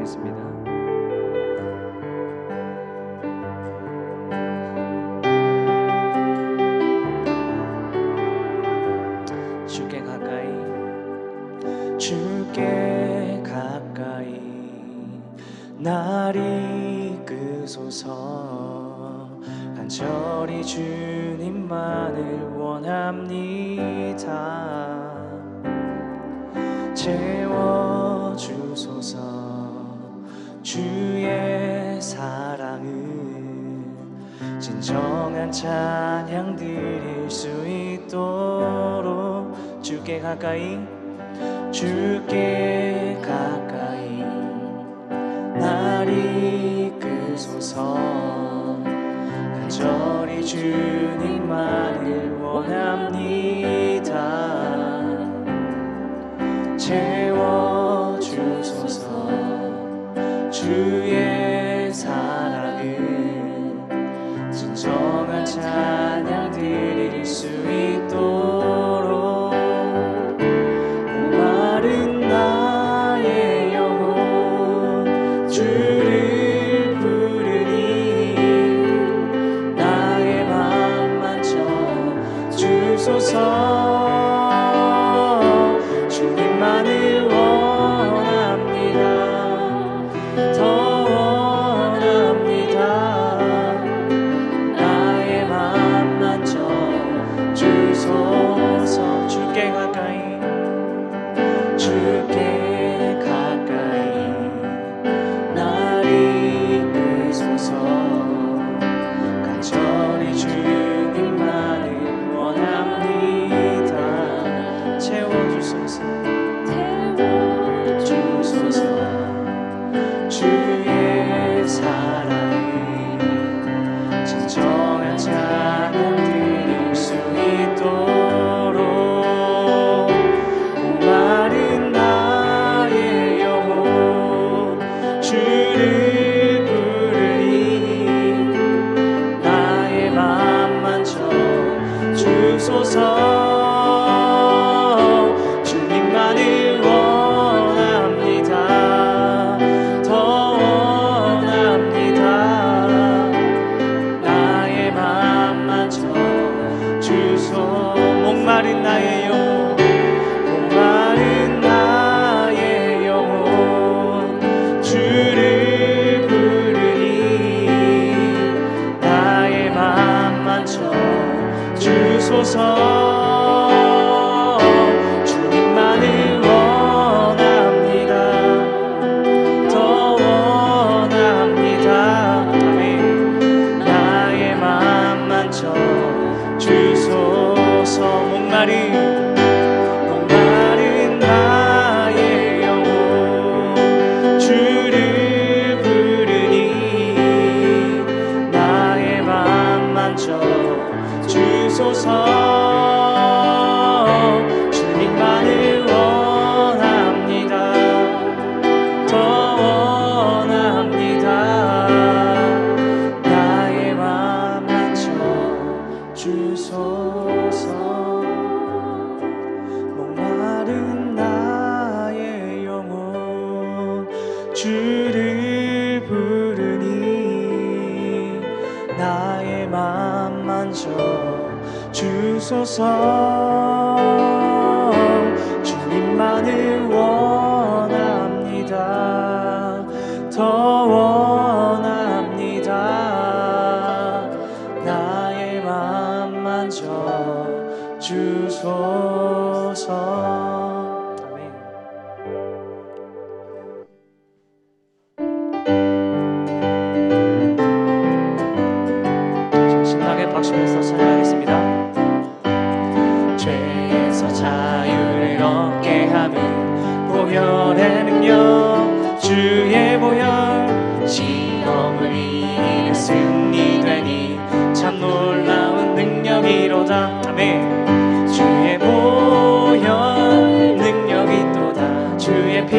찬양하겠습니다. 주께 가까이, 주께 가까이 날 이끄소서. 간절히 주님만을 원합니다. 채워주소서. 주의 사랑을 진정한 찬양 드릴 수 있도록 주께 가까이, 주께 가까이 날 이끄소서. 간절히 주님만을 원합니다. 채워주소서. 주의 사랑을 진정한 찬양 드릴 수 있도록 목마른 나의 영혼 주를 부르니 나의 맘 만져 주소서. 주님만을 원합니다. 더 원합니다. 나의 맘 만져 주소서. 주께 가까이, 주께 가까이 날 이끄소서. 간절히 주님만을 원합니다. 채워주소서. 주소서. 주의 사랑을 진정한 찬양 드릴 수 있도록 목마른 나의 영혼 주를 부르니 나의 맘 만져 주소서. 주님만을 원합니다. 더 원합니다. 나의 맘 만져 주소. 목마른 나의 영혼, 목마른 나의 영혼 주를 부르니 나의 맘 만져 주소서. 주님만을 원합니다. 더 원합니다. 아멘. 나의 맘 만져 주소서. 목마른 나의 영혼 주를 부르니 나의 맘 만져 주소서. 주님만을 원합니다. 더 원합니다. 나의 맘 만져 주소서. 목마른 나의 영혼 주를 부르니 나의 맘 만져 주소서. 주님만을 원합니다. 더 원합니다. 나의 맘 만져 주소서. 아멘. 신나게 박수면서 찬양하겠습니다. 죄에서 자유를 얻게 함은 보혈의 능력, 주의 보혈 시험을 이기는 승리되니 참 놀라운 능력이로다. 아멘. 주의 보혈 능력이 또다. 주의 피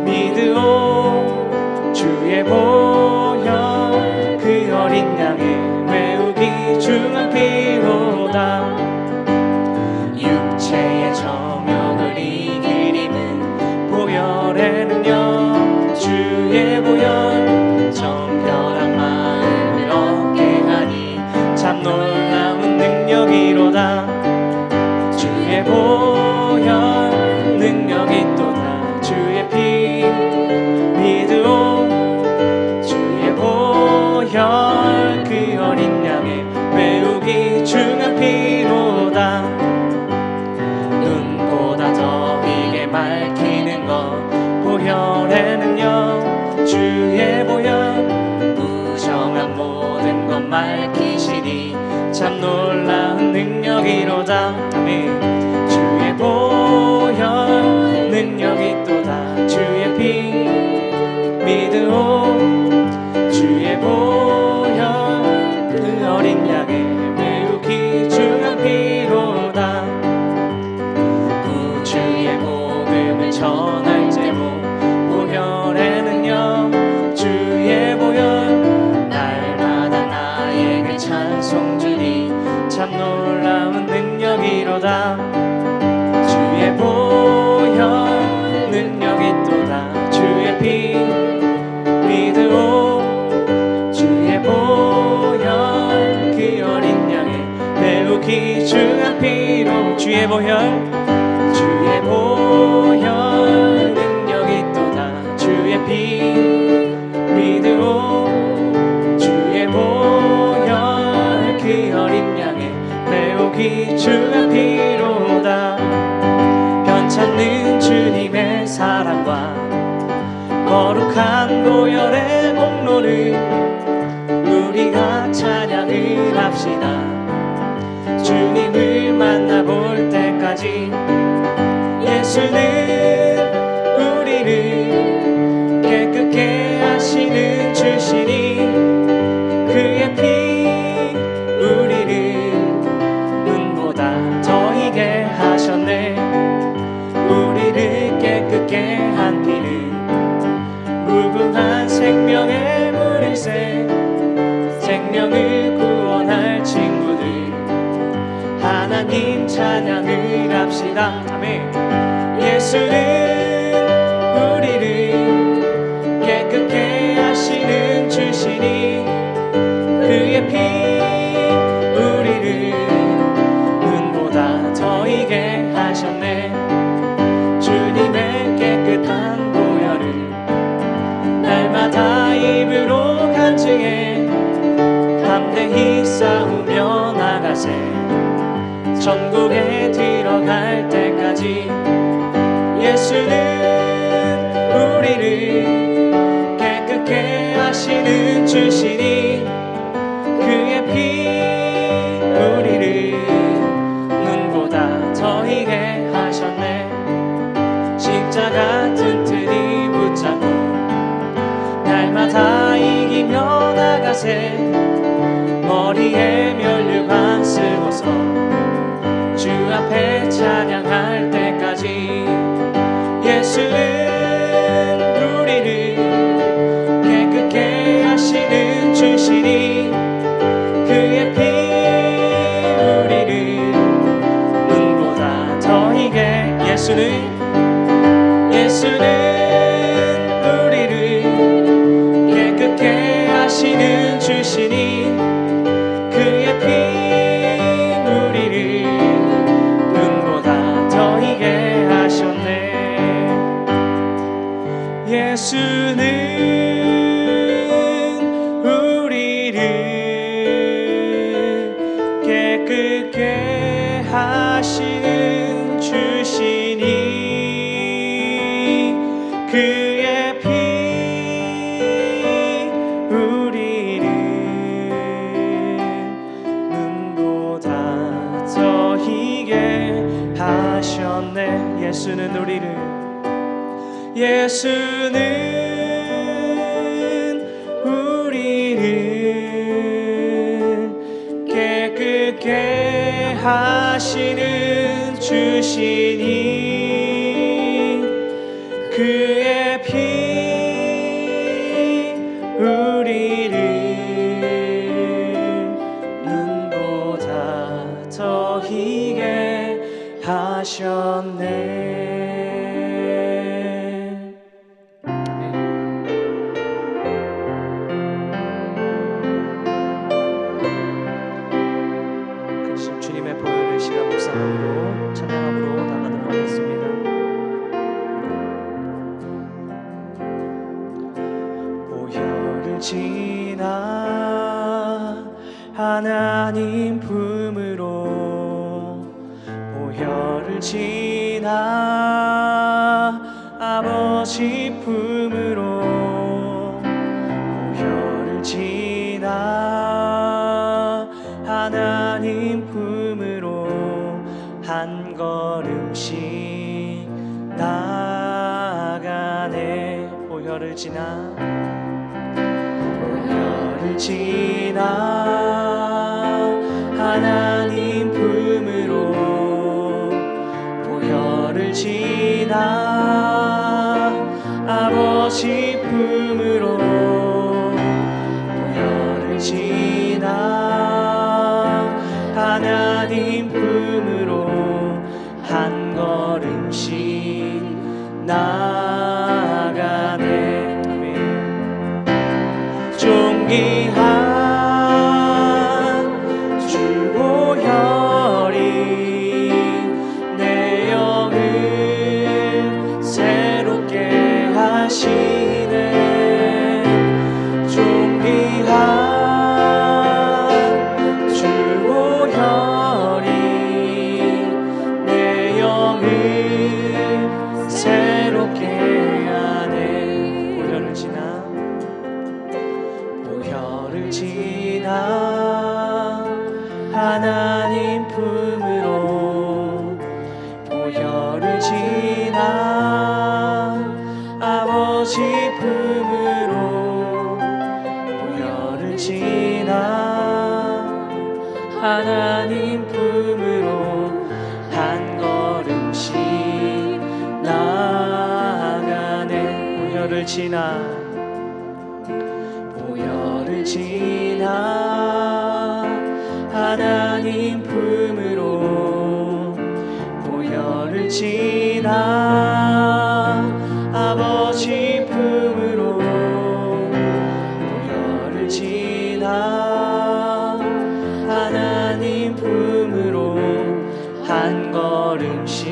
믿으오. 주의 보혈 그 어린 양의 외우기 중한 피로다. 육체의 정욕을 이기림은 보혈의 능력, 밝히시니 참 놀라운 능력이로다. 아멘. 주의 보혈 능력이 또다. 주의 피 믿으오. 주의 보혈 그 어린 양의 매우 귀중한 피로다. 구주의 복음을 전할 제목 보혈의 능력. 주의 보혈 날마다 나에게 찬송 주니 참 놀라운 능력이로다. 주의 보혈 능력이 또다. 주의 피 믿으오. 주의 보혈 그 어린 양의 매우 귀중한 피로. 주의 보혈 주의 보혈 능력이 또다. 주의 피 믿으오. 주의 보혈 그 어린 양의 매우 귀중한 피로다. 변찮는 주님의 사랑과 거룩한 보혈의 공로를 우리가 찬양을 합시다. 주님을 만나볼 때까지 예수는 우리를 깨끗게 하시는 주시니 그의 피 우리를 눈보다 더 희게 하셨네. 우리를 깨끗게 한 피는 무궁한 생명의 물일새. 생명을 구원할 친구들 하나님 찬양을 합시다. 아멘. 예수는 우리를 깨끗게 하시는 주시니 그의 피 우리를 눈보다 더 희게 하셨네. 주님의 깨끗한 보혈을 날마다 입으로 간증해 담대히 싸우며 나가세. 천국에 들어갈 때까지 예수는 우리를 깨끗게 하시는 주시니 그의 피 우리를 눈보다 더 희게 하셨네. 십자가 튼튼히 붙잡고 날마다 이기며 나가세. 머리에 면류관 쓰고서 주 앞에 찬양할 때까지 예수는 우리를 깨끗게 하시는 주시니 그의 피 우리를 눈보다 더 희게. 예수는 우리를 깨끗게 하시는 주시니 그의 피 우리를 눈보다 더 희게 하셨네. 예수는 우리를 깨끗게 하시는 주시니 그의 피 우리를 눈보다 더 희게 하셨네. 예수는 우리를 깨끗게 하시는 주시니 그의 피 우리를 눈보다 더 희게 하셨네. 주님의 보혈의 시간 묵상함으로 찬양함으로 나가도록 하겠습니다. 보혈을 지나 하나님 품으로 보혈을 지나 아버지 품으로 보혈을 지나 보혈을 지나 보혈을 지나 하나님 품으로 보혈을 지나 아버지 품으로 보혈을 지나 하나님 품으로 한 걸음씩 나아가네. 존귀한 주 보혈이 내 영을 새롭게 하시네. 존귀한 주 보혈이 내 영을 새롭게 하네. 보혈을 지나 보혈을 지나 하나님 품으로 보혈을 지나 아버지 품으로 보혈을 지나 하나님 품으로 한 걸음씩 나아가네. 보혈을 지나 보혈을 지나 하나님 품으로 보혈을 지나 아버지 품으로 보혈을 지나 하나님 품으로 한 걸음씩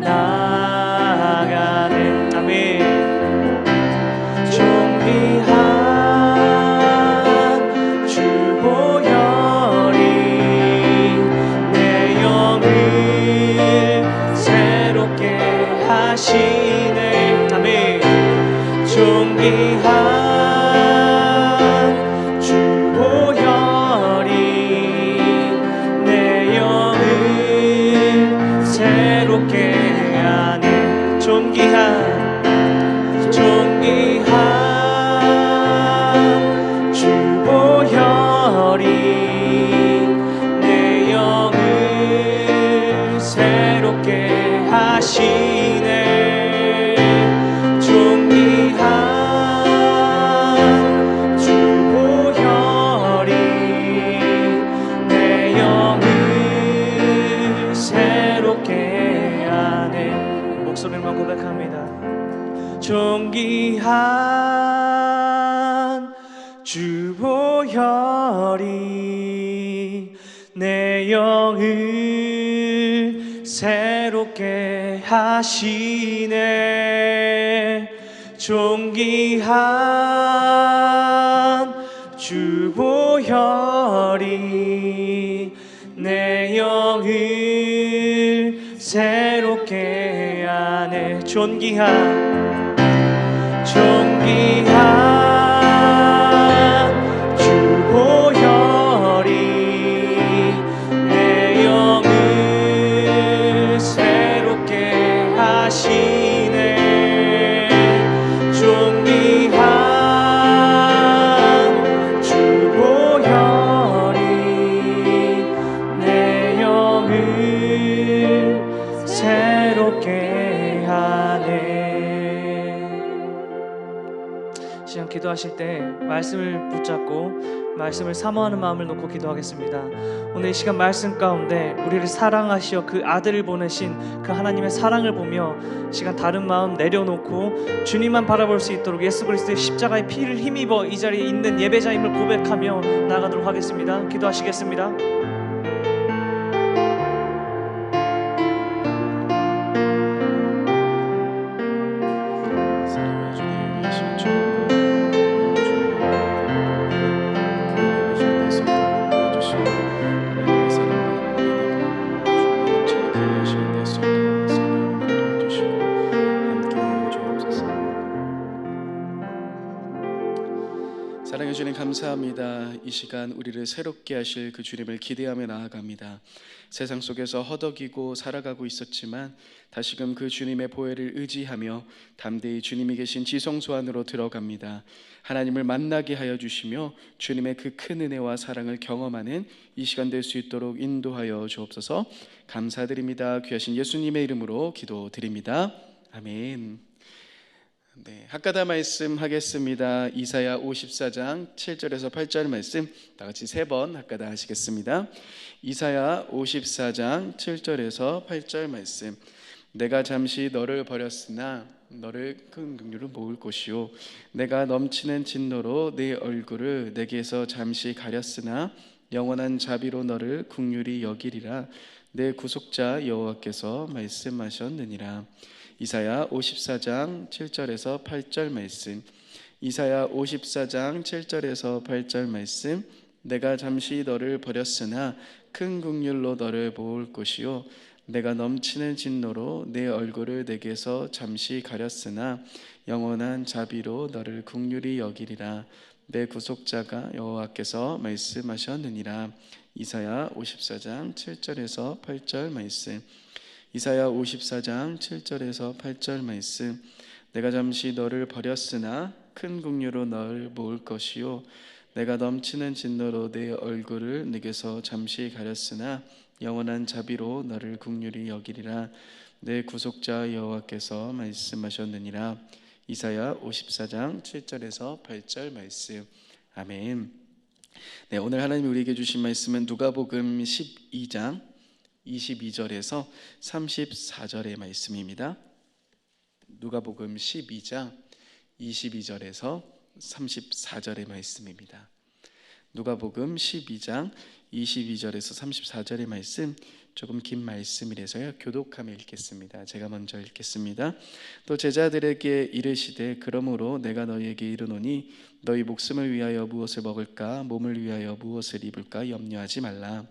나아가네. 아멘. 존귀한 주 보혈이 내 영을 새롭게 하시네. 아멘. 존귀한 주 보혈이 내 영을 새롭게 하네. 존귀한 주 보혈이 내 영을 새롭게 하시네. 존귀한 주 보혈이 내 영을 새롭게 하네. 목소리만 고백합니다. 존귀한 주 보혈이 내 영을 새롭게 하시네. 존귀한 주 보혈이 내 영을 새롭게 하네. 존귀한 주 보혈이 내 영을 새롭게 하시네. 존귀한 주 보혈이 내 영을 새롭게 하네. 시간 기도하실 때 말씀을 붙잡고 말씀을 사모하는 마음을 놓고 기도하겠습니다. 오늘 이 시간 말씀 가운데 우리를 사랑하시어 그 아들을 보내신 그 하나님의 사랑을 보며 시간 다른 마음 내려놓고 주님만 바라볼 수 있도록 예수 그리스도의 십자가의 피를 힘입어 이 자리에 있는 예배자임을 고백하며 나가도록 하겠습니다. 기도하시겠습니다. 사랑해 주님 감사합니다. 이 시간 우리를 새롭게 하실 그 주님을 기대하며 나아갑니다. 세상 속에서 허덕이고 살아가고 있었지만 다시금 그 주님의 보혜를 의지하며 담대히 주님이 계신 지성소 안으로 들어갑니다. 하나님을 만나게 하여 주시며 주님의 그 큰 은혜와 사랑을 경험하는 이 시간 될 수 있도록 인도하여 주옵소서. 감사드립니다. 귀하신 예수님의 이름으로 기도드립니다. 아멘. 네, 학가다 말씀 하겠습니다. 이사야 54장 7절에서 8절 말씀 다 같이 세 번 학가다 하시겠습니다. 이사야 54장 7절에서 8절 말씀. 내가 잠시 너를 버렸으나 너를 큰 긍휼로 모을 것이요 내가 넘치는 진노로 네 얼굴을 내게서 잠시 가렸으나 영원한 자비로 너를 긍휼히 여기리라. 내 구속자 여호와께서 말씀하셨느니라. 이사야 54장 7절에서 8절 말씀. 이사야 54장 7절에서 8절 말씀. 내가 잠시 너를 버렸으나 큰 긍휼로 너를 모을 것이요 내가 넘치는 진노로 내 얼굴을 내게서 잠시 가렸으나 영원한 자비로 너를 긍휼히 여기리라. 내 구속자가 여호와께서 말씀하셨느니라. 이사야 54장 7절에서 8절 말씀. 이사야 54장 7절에서 8절 말씀. 내가 잠시 너를 버렸으나 큰 긍휼로 너를 모을 것이요 내가 넘치는 진노로 내 얼굴을 네게서 잠시 가렸으나 영원한 자비로 너를 긍휼히 여기리라. 내 구속자 여호와께서 말씀하셨느니라. 이사야 54장 7절에서 8절 말씀. 아멘. 네, 오늘 하나님이 우리에게 주신 말씀은 누가복음 12장 22절에서 34절의 말씀입니다. 누가복음 12장 22절에서 34절의 말씀입니다. 누가복음 12장 22절에서 34절의 말씀, 조금 긴 말씀이라서요 교독하며 읽겠습니다. 제가 먼저 읽겠습니다. 또 제자들에게 이르시되 그러므로 내가 너희에게 이르노니 너희 목숨을 위하여 무엇을 먹을까 몸을 위하여 무엇을 입을까 염려하지 말라.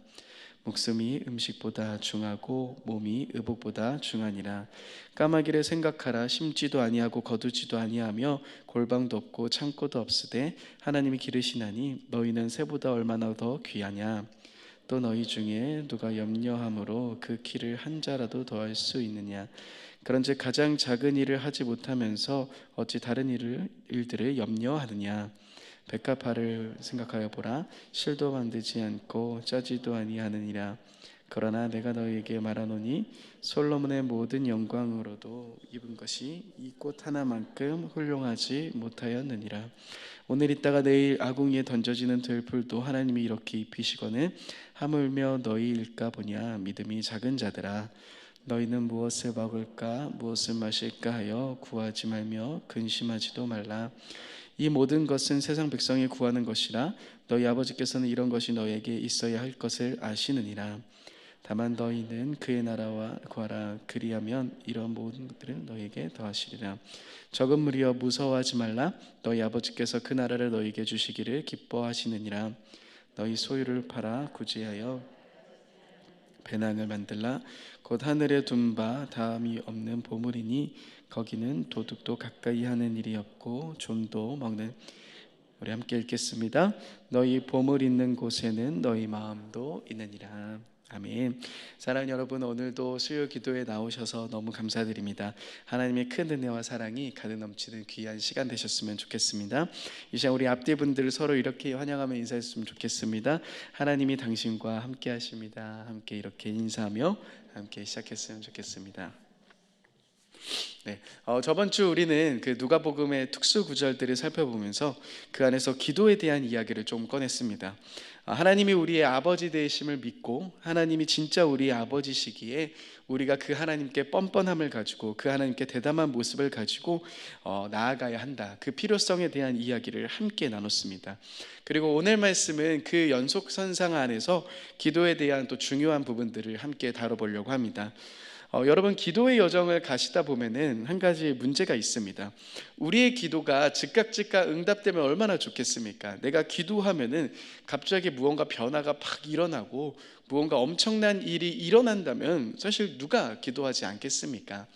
목숨이 음식보다 중하고 몸이 의복보다 중하니라. 까마귀를 생각하라. 심지도 아니하고 거두지도 아니하며 골방도 없고 창고도 없으되 하나님이 기르시나니 너희는 새보다 얼마나 더 귀하냐. 또 너희 중에 누가 염려함으로 그 키를 한 자라도 더할 수 있느냐. 그런즉 가장 작은 일을 하지 못하면서 어찌 다른 일들을 염려하느냐. 백합화를 생각하여 보라. 실도 만들지 않고 짜지도 아니하느니라. 그러나 내가 너희에게 말하노니 솔로몬의 모든 영광으로도 입은 것이 이 꽃 하나만큼 훌륭하지 못하였느니라. 오늘 있다가 내일 아궁이에 던져지는 들풀도 하나님이 이렇게 입히시거늘 하물며 너희일까 보냐. 믿음이 작은 자들아, 너희는 무엇을 먹을까 무엇을 마실까 하여 구하지 말며 근심하지도 말라. 이 모든 것은 세상 백성이 구하는 것이라. 너희 아버지께서는 이런 것이 너희에게 있어야 할 것을 아시느니라. 다만 너희는 그의 나라와 구하라. 그리하면 이런 모든 것들을 너희에게 더하시리라. 적은 무리여 무서워하지 말라. 너희 아버지께서 그 나라를 너희에게 주시기를 기뻐하시느니라. 너희 소유를 팔아 구제하여 배낭을 만들라. 곧 하늘에 둔 바 다함이 없는 보물이니 거기는 도둑도 가까이 하는 일이 없고 좀도 먹는. 우리 함께 읽겠습니다. 너희 보물 있는 곳에는 너희 마음도 있느니라. 아멘. 사랑하는 여러분, 오늘도 수요 기도에 나오셔서 너무 감사드립니다. 하나님의 큰 은혜와 사랑이 가득 넘치는 귀한 시간 되셨으면 좋겠습니다. 이 시간 우리 앞뒤 분들 서로 이렇게 환영하며 인사했으면 좋겠습니다. 하나님이 당신과 함께 하십니다. 함께 이렇게 인사하며 함께 시작했으면 좋겠습니다. 네, 저번 주 우리는 그 누가복음의 특수 구절들을 살펴보면서 그 안에서 기도에 대한 이야기를 좀 꺼냈습니다. 하나님이 우리의 아버지 되심을 믿고 하나님이 진짜 우리의 아버지시기에 우리가 그 하나님께 뻔뻔함을 가지고 그 하나님께 대담한 모습을 가지고 나아가야 한다. 그 필요성에 대한 이야기를 함께 나눴습니다. 그리고 오늘 말씀은 그 연속선상 안에서 기도에 대한 또 중요한 부분들을 함께 다뤄보려고 합니다. 여러분, 기도의 여정을 가시다 보면은 한 가지 문제가 있습니다. 우리의 기도가 즉각 응답되면 얼마나 좋겠습니까? 내가 기도하면은 갑자기 무언가 변화가 팍 일어나고 무언가 엄청난 일이 일어난다면 사실 누가 기도하지 않겠습니까?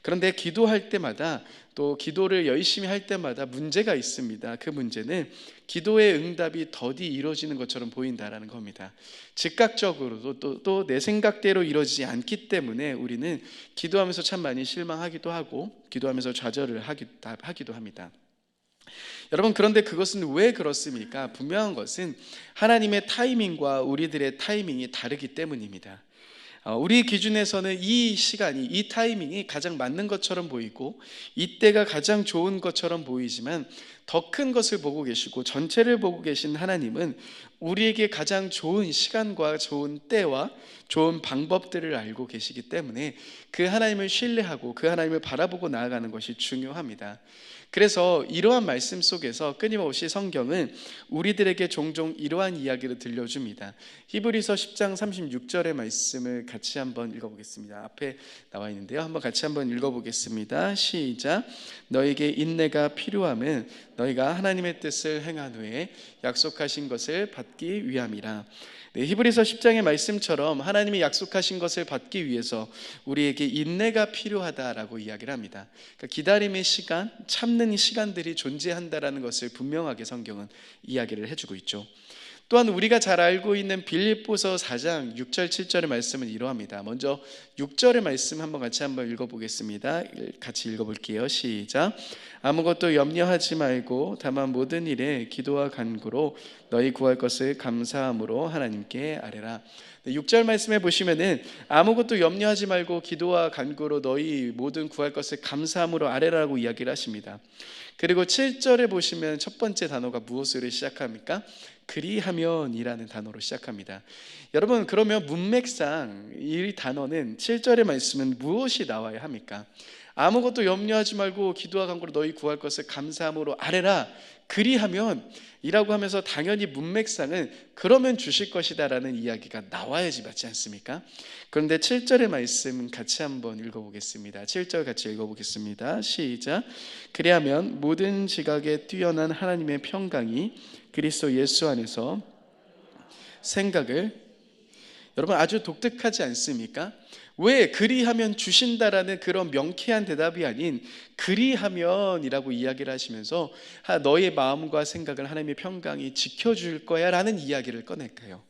그런데 기도할 때마다 또 기도를 열심히 할 때마다 문제가 있습니다. 그 문제는 기도의 응답이 더디 이루어지는 것처럼 보인다라는 겁니다. 즉각적으로도 또 내 생각대로 이루어지지 않기 때문에 우리는 기도하면서 참 많이 실망하기도 하고 기도하면서 좌절을 하기도 합니다. 여러분, 그런데 그것은 왜 그렇습니까? 분명한 것은 하나님의 타이밍과 우리들의 타이밍이 다르기 때문입니다. 우리 기준에서는 이 시간이, 이 타이밍이 가장 맞는 것처럼 보이고 이때가 가장 좋은 것처럼 보이지만 더 큰 것을 보고 계시고 전체를 보고 계신 하나님은 우리에게 가장 좋은 시간과 좋은 때와 좋은 방법들을 알고 계시기 때문에 그 하나님을 신뢰하고 그 하나님을 바라보고 나아가는 것이 중요합니다. 그래서 이러한 말씀 속에서 끊임없이 성경은 우리들에게 종종 이러한 이야기를 들려줍니다. 히브리서 10장 36절의 말씀을 같이 한번 읽어보겠습니다. 앞에 나와 있는데요, 한번 같이 한번 읽어보겠습니다. 시작. 너에게 인내가 필요함은 너희가 하나님의 뜻을 행한 후에 약속하신 것을 받기 위함이라. 네, 히브리서 10장의 말씀처럼 하나님이 약속하신 것을 받기 위해서 우리에게 인내가 필요하다라고 이야기를 합니다. 그러니까 기다림의 시간, 참는 시간들이 존재한다라는 것을 분명하게 성경은 이야기를 해주고 있죠. 또한 우리가 잘 알고 있는 빌립보서 4장 6절 7절의 말씀은 이러합니다. 먼저 6절의 말씀 같이 한번 읽어보겠습니다. 같이 읽어볼게요. 시작. 아무것도 염려하지 말고 다만 모든 일에 기도와 간구로 너희 구할 것을 감사함으로 하나님께 아뢰라. 6절 말씀에 보시면은 아무것도 염려하지 말고 기도와 간구로 너희 모든 구할 것을 감사함으로 아뢰라고 이야기를 하십니다. 그리고 7절에 보시면 첫 번째 단어가 무엇으로 시작합니까? 그리하면이라는 단어로 시작합니다. 여러분, 그러면 문맥상 이 단어는 7절의 말씀은 무엇이 나와야 합니까? 아무것도 염려하지 말고 기도와 간구로 너희 구할 것을 감사함으로 아뢰라. 그리하면 이라고 하면서 당연히 문맥상은 그러면 주실 것이다 라는 이야기가 나와야지 맞지 않습니까? 그런데 7절의 말씀 같이 한번 읽어보겠습니다. 7절 같이 읽어보겠습니다. 시작. 그리하면 모든 지각에 뛰어난 하나님의 평강이 그리스도 예수 안에서 생각을, 여러분 아주 독특하지 않습니까? 왜 그리하면 주신다라는 그런 명쾌한 대답이 아닌 그리하면이라고 이야기를 하시면서 너의 마음과 생각을 하나님의 평강이 지켜줄 거야 라는 이야기를 꺼낼까요?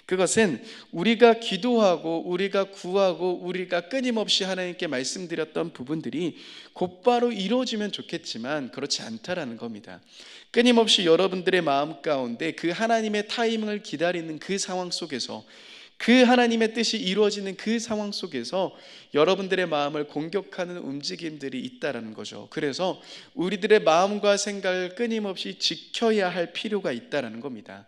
그것은 우리가 기도하고 우리가 구하고 우리가 끊임없이 하나님께 말씀드렸던 부분들이 곧바로 이루어지면 좋겠지만 그렇지 않다라는 겁니다. 끊임없이 여러분들의 마음 가운데 그 하나님의 타이밍을 기다리는 그 상황 속에서, 그 하나님의 뜻이 이루어지는 그 상황 속에서 여러분들의 마음을 공격하는 움직임들이 있다라는 거죠. 그래서 우리들의 마음과 생각을 끊임없이 지켜야 할 필요가 있다라는 겁니다.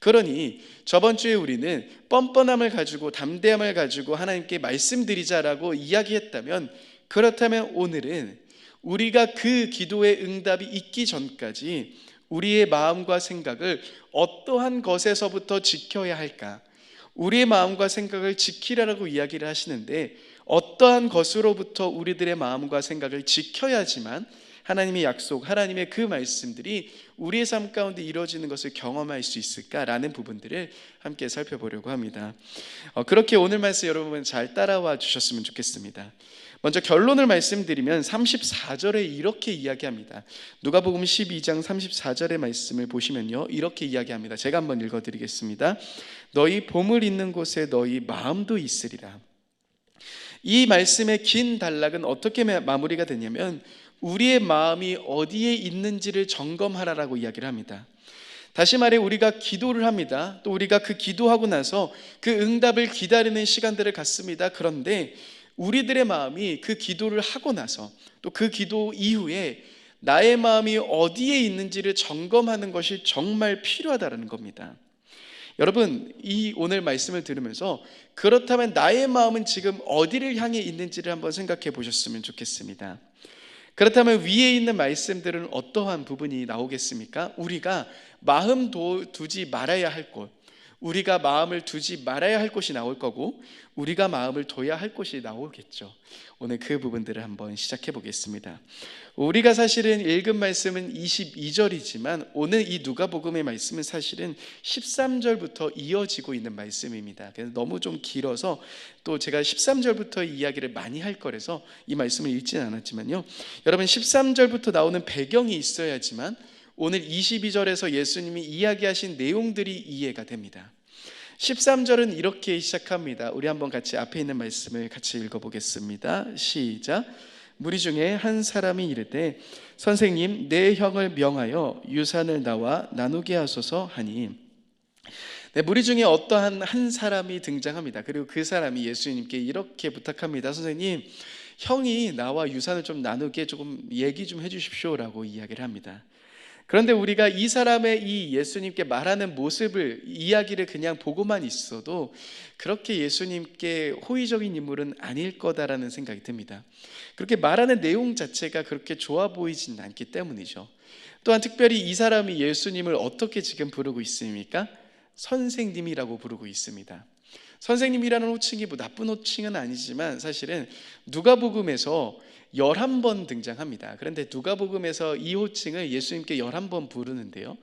그러니 저번 주에 우리는 뻔뻔함을 가지고 담대함을 가지고 하나님께 말씀드리자라고 이야기했다면, 그렇다면 오늘은 우리가 그 기도의 응답이 있기 전까지 우리의 마음과 생각을 어떠한 것에서부터 지켜야 할까? 우리의 마음과 생각을 지키라라고 이야기를 하시는데 어떠한 것으로부터 우리들의 마음과 생각을 지켜야지만 하나님의 약속, 하나님의 그 말씀들이 우리의 삶 가운데 이루어지는 것을 경험할 수 있을까라는 부분들을 함께 살펴보려고 합니다. 그렇게 오늘 말씀 여러분 잘 따라와 주셨으면 좋겠습니다. 먼저 결론을 말씀드리면 34절에 이렇게 이야기합니다. 누가복음 12장 34절의 말씀을 보시면요, 이렇게 이야기합니다. 제가 한번 읽어드리겠습니다. 너희 보물 있는 곳에 너희 마음도 있으리라. 이 말씀의 긴 단락은 어떻게 마무리가 되냐면 우리의 마음이 어디에 있는지를 점검하라라고 이야기를 합니다. 다시 말해 우리가 기도를 합니다. 또 우리가 그 기도하고 나서 그 응답을 기다리는 시간들을 갖습니다. 그런데 우리들의 마음이 그 기도를 하고 나서 또 그 기도 이후에 나의 마음이 어디에 있는지를 점검하는 것이 정말 필요하다는 겁니다. 여러분, 이 오늘 말씀을 들으면서 그렇다면 나의 마음은 지금 어디를 향해 있는지를 한번 생각해 보셨으면 좋겠습니다. 그렇다면 위에 있는 말씀들은 어떠한 부분이 나오겠습니까? 우리가 마음 두지 말아야 할 곳, 우리가 마음을 두지 말아야 할 곳이 나올 거고 우리가 마음을 둬야 할 곳이 나오겠죠. 오늘 그 부분들을 한번 시작해 보겠습니다. 우리가 사실은 읽은 말씀은 22절이지만 오늘 이 누가복음의 말씀은 사실은 13절부터 이어지고 있는 말씀입니다. 그래서 너무 좀 길어서 또 제가 13절부터 이야기를 많이 할 거라서 이 말씀을 읽지는 않았지만요. 여러분 13절부터 나오는 배경이 있어야지만 오늘 22절에서 예수님이 이야기하신 내용들이 이해가 됩니다. 13절은 이렇게 시작합니다. 우리 한번 같이 앞에 있는 말씀을 같이 읽어보겠습니다. 시작. 무리 중에 한 사람이 이르되 선생님 내 형을 명하여 유산을 나와 나누게 하소서 하니 무리 중에 어떠한 한 사람이 등장합니다. 그리고 그 사람이 예수님께 이렇게 부탁합니다. 선생님 형이 나와 유산을 좀 나누게 조금 얘기 좀 해주십시오 라고 이야기를 합니다. 그런데 우리가 이 사람의 이 예수님께 말하는 모습을 이야기를 그냥 보고만 있어도 그렇게 예수님께 호의적인 인물은 아닐 거다라는 생각이 듭니다. 그렇게 말하는 내용 자체가 그렇게 좋아 보이진 않기 때문이죠. 또한 특별히 이 사람이 예수님을 어떻게 지금 부르고 있습니까? 선생님이라고 부르고 있습니다. 선생님이라는 호칭이 뭐 나쁜 호칭은 아니지만 사실은 누가복음에서 11번 등장합니다. 그런데 누가복음에서 이 호칭을 예수님께 11번 부르는데요,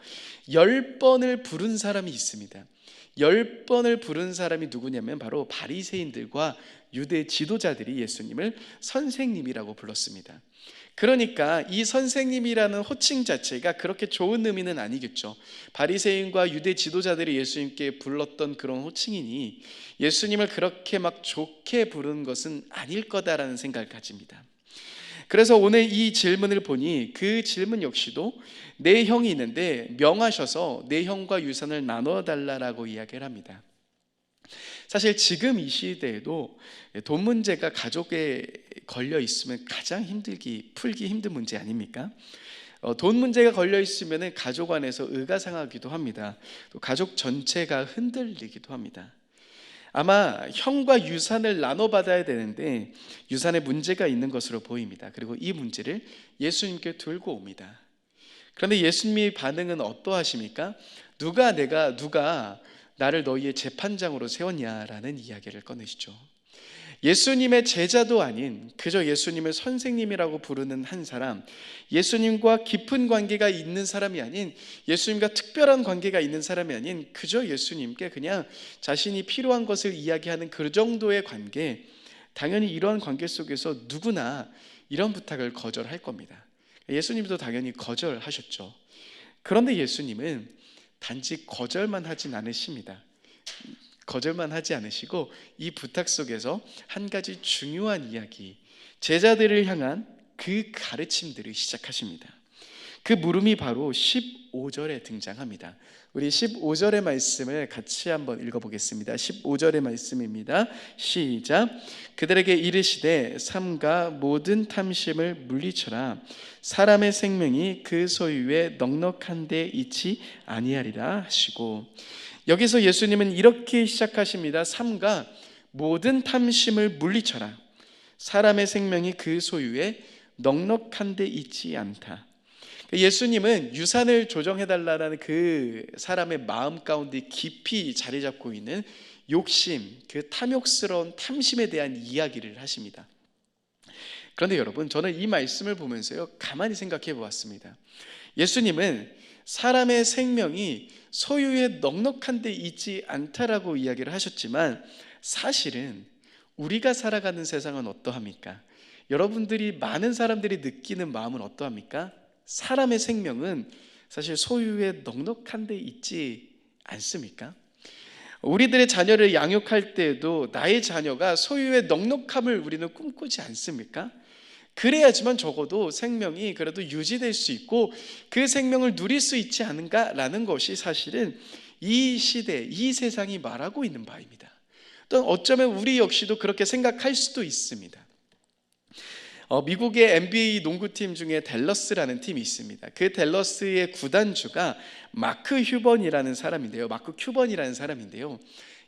10번을 부른 사람이 있습니다. 10번을 부른 사람이 누구냐면 바로 바리새인들과 유대 지도자들이 예수님을 선생님이라고 불렀습니다. 그러니까 이 선생님이라는 호칭 자체가 그렇게 좋은 의미는 아니겠죠. 바리새인과 유대 지도자들이 예수님께 불렀던 그런 호칭이니 예수님을 그렇게 막 좋게 부른 것은 아닐 거다라는 생각을 가집니다. 그래서 오늘 이 질문을 보니 그 질문 역시도 내 형이 있는데 명하셔서 내 형과 유산을 나눠 달라라고 이야기를 합니다. 사실 지금 이 시대에도 돈 문제가 가족에 걸려 있으면 가장 풀기 힘든 문제 아닙니까? 돈 문제가 걸려 있으면 가족 안에서 의가상하기도 합니다. 또 가족 전체가 흔들리기도 합니다. 아마 형과 유산을 나눠 받아야 되는데 유산에 문제가 있는 것으로 보입니다. 그리고 이 문제를 예수님께 들고 옵니다. 그런데 예수님의 반응은 어떠하십니까? 누가 나를 너희의 재판장으로 세웠냐라는 이야기를 꺼내시죠. 예수님의 제자도 아닌 그저 예수님을 선생님이라고 부르는 한 사람, 예수님과 깊은 관계가 있는 사람이 아닌, 예수님과 특별한 관계가 있는 사람이 아닌 그저 예수님께 그냥 자신이 필요한 것을 이야기하는 그 정도의 관계, 당연히 이러한 관계 속에서 누구나 이런 부탁을 거절할 겁니다. 예수님도 당연히 거절하셨죠. 그런데 예수님은 단지 거절만 하진 않으십니다. 거절만 하지 않으시고 이 부탁 속에서 한 가지 중요한 이야기, 제자들을 향한 그 가르침들을 시작하십니다. 그 물음이 바로 15절에 등장합니다. 우리 15절의 말씀을 같이 한번 읽어보겠습니다. 15절의 말씀입니다. 시작. 그들에게 이르시되 삼가 모든 탐심을 물리쳐라. 사람의 생명이 그 소유에 넉넉한 데 있지 아니하리라 하시고, 여기서 예수님은 이렇게 시작하십니다. 삼가 모든 탐심을 물리쳐라. 사람의 생명이 그 소유에 넉넉한 데 있지 않다. 예수님은 유산을 조정해달라는 그 사람의 마음 가운데 깊이 자리 잡고 있는 욕심, 그 탐욕스러운 탐심에 대한 이야기를 하십니다. 그런데 여러분, 저는 이 말씀을 보면서요, 가만히 생각해 보았습니다. 예수님은 사람의 생명이 소유에 넉넉한 데 있지 않다라고 이야기를 하셨지만 사실은 우리가 살아가는 세상은 어떠합니까? 여러분들이, 많은 사람들이 느끼는 마음은 어떠합니까? 사람의 생명은 사실 소유에 넉넉한 데 있지 않습니까? 우리들의 자녀를 양육할 때에도 나의 자녀가 소유의 넉넉함을 우리는 꿈꾸지 않습니까? 그래야지만 적어도 생명이 그래도 유지될 수 있고 그 생명을 누릴 수 있지 않은가라는 것이 사실은 이 시대, 이 세상이 말하고 있는 바입니다. 또 어쩌면 우리 역시도 그렇게 생각할 수도 있습니다. 미국의 NBA 농구팀 중에 댈러스라는 팀이 있습니다. 그 댈러스의 구단주가 마크 큐번이라는 사람인데요.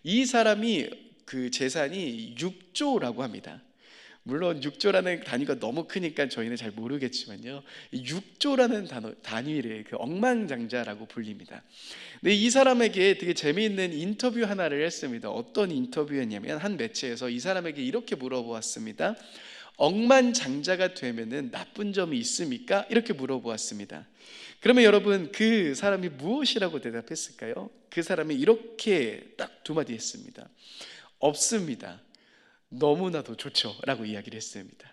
이 사람이 그 재산이 6조라고 합니다. 물론 6조라는 단위가 너무 크니까 저희는 잘 모르겠지만요, 이 6조라는 단위를 그 억만장자라고 불립니다. 근데 이 사람에게 되게 재미있는 인터뷰 하나를 했습니다. 어떤 인터뷰였냐면 한 매체에서 이 사람에게 이렇게 물어보았습니다. 억만장자가 되면은 나쁜 점이 있습니까? 이렇게 물어보았습니다. 그러면 여러분, 그 사람이 무엇이라고 대답했을까요? 그 사람이 이렇게 딱 두 마디 했습니다. 없습니다. 너무나도 좋죠 라고 이야기를 했습니다.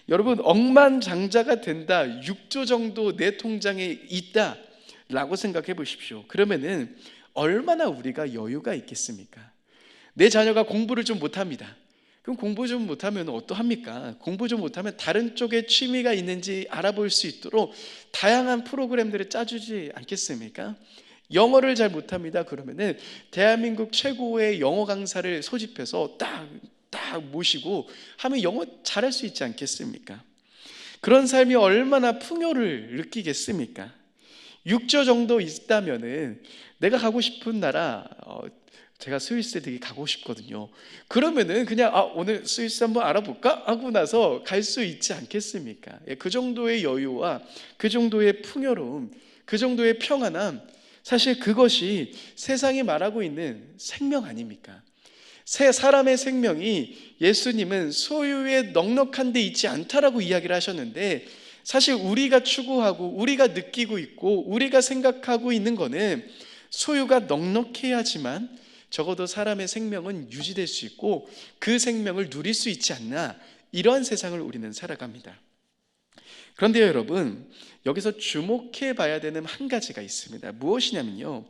여러분, 억만장자가 된다, 6조 정도 내 통장에 있다 라고 생각해 보십시오. 그러면은 얼마나 우리가 여유가 있겠습니까? 내 자녀가 공부를 좀 못합니다. 그럼 공부 좀 못하면 어떠합니까? 공부 좀 못하면 다른 쪽에 취미가 있는지 알아볼 수 있도록 다양한 프로그램들을 짜주지 않겠습니까? 영어를 잘 못합니다. 그러면은 대한민국 최고의 영어 강사를 소집해서 딱 모시고 하면 영어 잘할 수 있지 않겠습니까? 그런 삶이 얼마나 풍요를 느끼겠습니까? 6조 정도 있다면은 내가 가고 싶은 나라, 제가 스위스에 되게 가고 싶거든요. 그러면은 그냥 오늘 스위스 한번 알아볼까? 하고 나서 갈 수 있지 않겠습니까? 그 정도의 여유와 그 정도의 풍요로움, 그 정도의 평안함, 사실 그것이 세상이 말하고 있는 생명 아닙니까? 새 사람의 생명이, 예수님은 소유에 넉넉한 데 있지 않다라고 이야기를 하셨는데, 사실 우리가 추구하고 우리가 느끼고 있고 우리가 생각하고 있는 거는 소유가 넉넉해야지만 적어도 사람의 생명은 유지될 수 있고 그 생명을 누릴 수 있지 않나, 이러한 세상을 우리는 살아갑니다. 그런데 여러분, 여기서 주목해 봐야 되는 한 가지가 있습니다. 무엇이냐면요,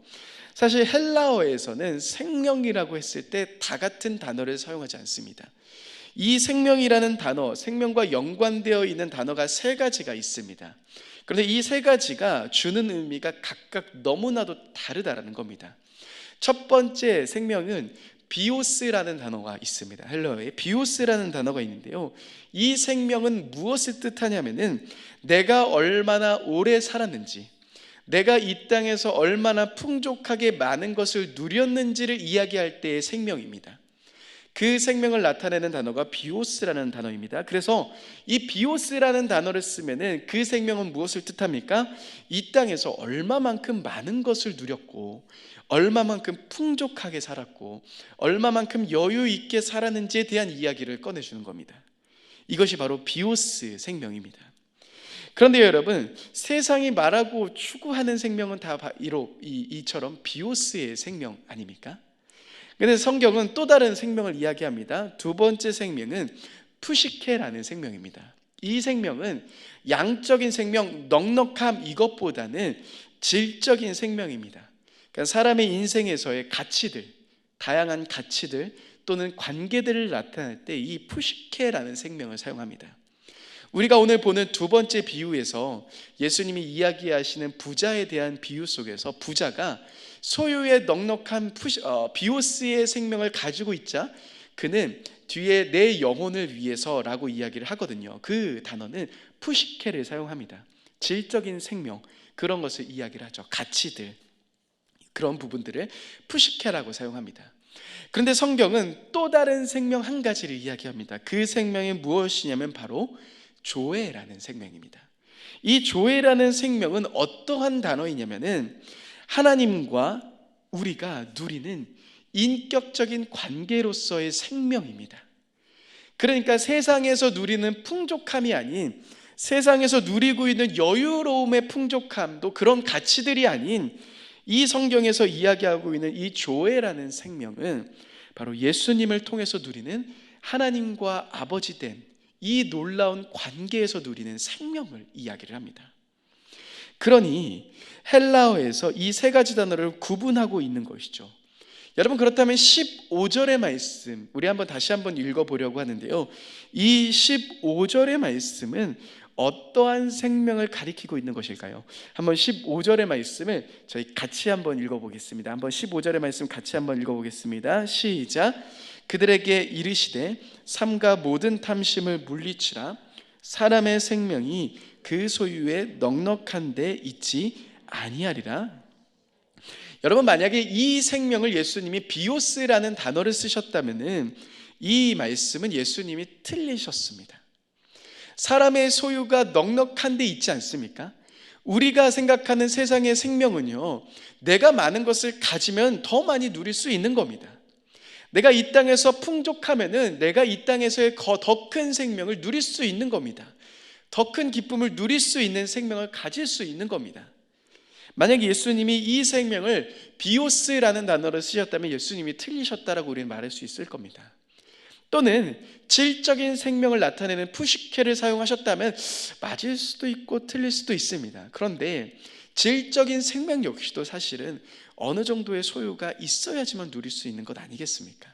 사실 헬라어에서는 생명이라고 했을 때 다 같은 단어를 사용하지 않습니다. 이 생명이라는 단어, 생명과 연관되어 있는 단어가 세 가지가 있습니다. 그런데 이 세 가지가 주는 의미가 각각 너무나도 다르다는 겁니다. 첫 번째 생명은 비오스라는 단어가 있습니다. 헬라어에 비오스라는 단어가 있는데요, 이 생명은 무엇을 뜻하냐면은 내가 얼마나 오래 살았는지, 내가 이 땅에서 얼마나 풍족하게 많은 것을 누렸는지를 이야기할 때의 생명입니다. 그 생명을 나타내는 단어가 비오스라는 단어입니다. 그래서 이 비오스라는 단어를 쓰면은 그 생명은 무엇을 뜻합니까? 이 땅에서 얼마만큼 많은 것을 누렸고, 얼마만큼 풍족하게 살았고, 얼마만큼 여유 있게 살았는지에 대한 이야기를 꺼내주는 겁니다. 이것이 바로 비오스 생명입니다. 그런데 여러분, 세상이 말하고 추구하는 생명은 다 이처럼 비오스의 생명 아닙니까? 그런데 성경은 또 다른 생명을 이야기합니다. 두 번째 생명은 푸시케라는 생명입니다. 이 생명은 양적인 생명, 넉넉함, 이것보다는 질적인 생명입니다. 그러니까 사람의 인생에서의 가치들, 다양한 가치들 또는 관계들을 나타낼 때 이 푸시케라는 생명을 사용합니다. 우리가 오늘 보는 두 번째 비유에서 예수님이 이야기하시는 부자에 대한 비유 속에서 부자가 소유의 넉넉한 비오스의 생명을 가지고 있자 그는 뒤에 내 영혼을 위해서라고 이야기를 하거든요. 그 단어는 푸시케를 사용합니다. 질적인 생명, 그런 것을 이야기를 하죠. 가치들, 그런 부분들을 푸시케라고 사용합니다. 그런데 성경은 또 다른 생명 한 가지를 이야기합니다. 그 생명이 무엇이냐면 바로 조회라는 생명입니다. 이 조회라는 생명은 어떠한 단어이냐면은 하나님과 우리가 누리는 인격적인 관계로서의 생명입니다. 그러니까 세상에서 누리는 풍족함이 아닌, 세상에서 누리고 있는 여유로움의 풍족함도 그런 가치들이 아닌, 이 성경에서 이야기하고 있는 이 조회라는 생명은 바로 예수님을 통해서 누리는 하나님과 아버지 된 이 놀라운 관계에서 누리는 생명을 이야기를 합니다. 그러니 헬라어에서 이 세 가지 단어를 구분하고 있는 것이죠. 여러분, 그렇다면 15절의 말씀 우리 다시 한번 읽어보려고 하는데요, 이 15절의 말씀은 어떠한 생명을 가리키고 있는 것일까요? 한번 15절의 말씀을 저희 같이 한번 읽어보겠습니다. 한번 15절의 말씀 같이 한번 읽어보겠습니다. 시작. 그들에게 이르시되 삼가 모든 탐심을 물리치라. 사람의 생명이 그 소유에 넉넉한 데 있지 아니하리라. 여러분, 만약에 이 생명을 예수님이 비오스라는 단어를 쓰셨다면은 이 말씀은 예수님이 틀리셨습니다. 사람의 소유가 넉넉한 데 있지 않습니까? 우리가 생각하는 세상의 생명은요, 내가 많은 것을 가지면 더 많이 누릴 수 있는 겁니다. 내가 이 땅에서 풍족하면은 내가 이 땅에서의 더 큰 생명을 누릴 수 있는 겁니다. 더 큰 기쁨을 누릴 수 있는 생명을 가질 수 있는 겁니다. 만약에 예수님이 이 생명을 비오스라는 단어를 쓰셨다면 예수님이 틀리셨다라고 우리는 말할 수 있을 겁니다. 또는 질적인 생명을 나타내는 푸시케를 사용하셨다면 맞을 수도 있고 틀릴 수도 있습니다. 그런데 질적인 생명 역시도 사실은 어느 정도의 소유가 있어야지만 누릴 수 있는 것 아니겠습니까?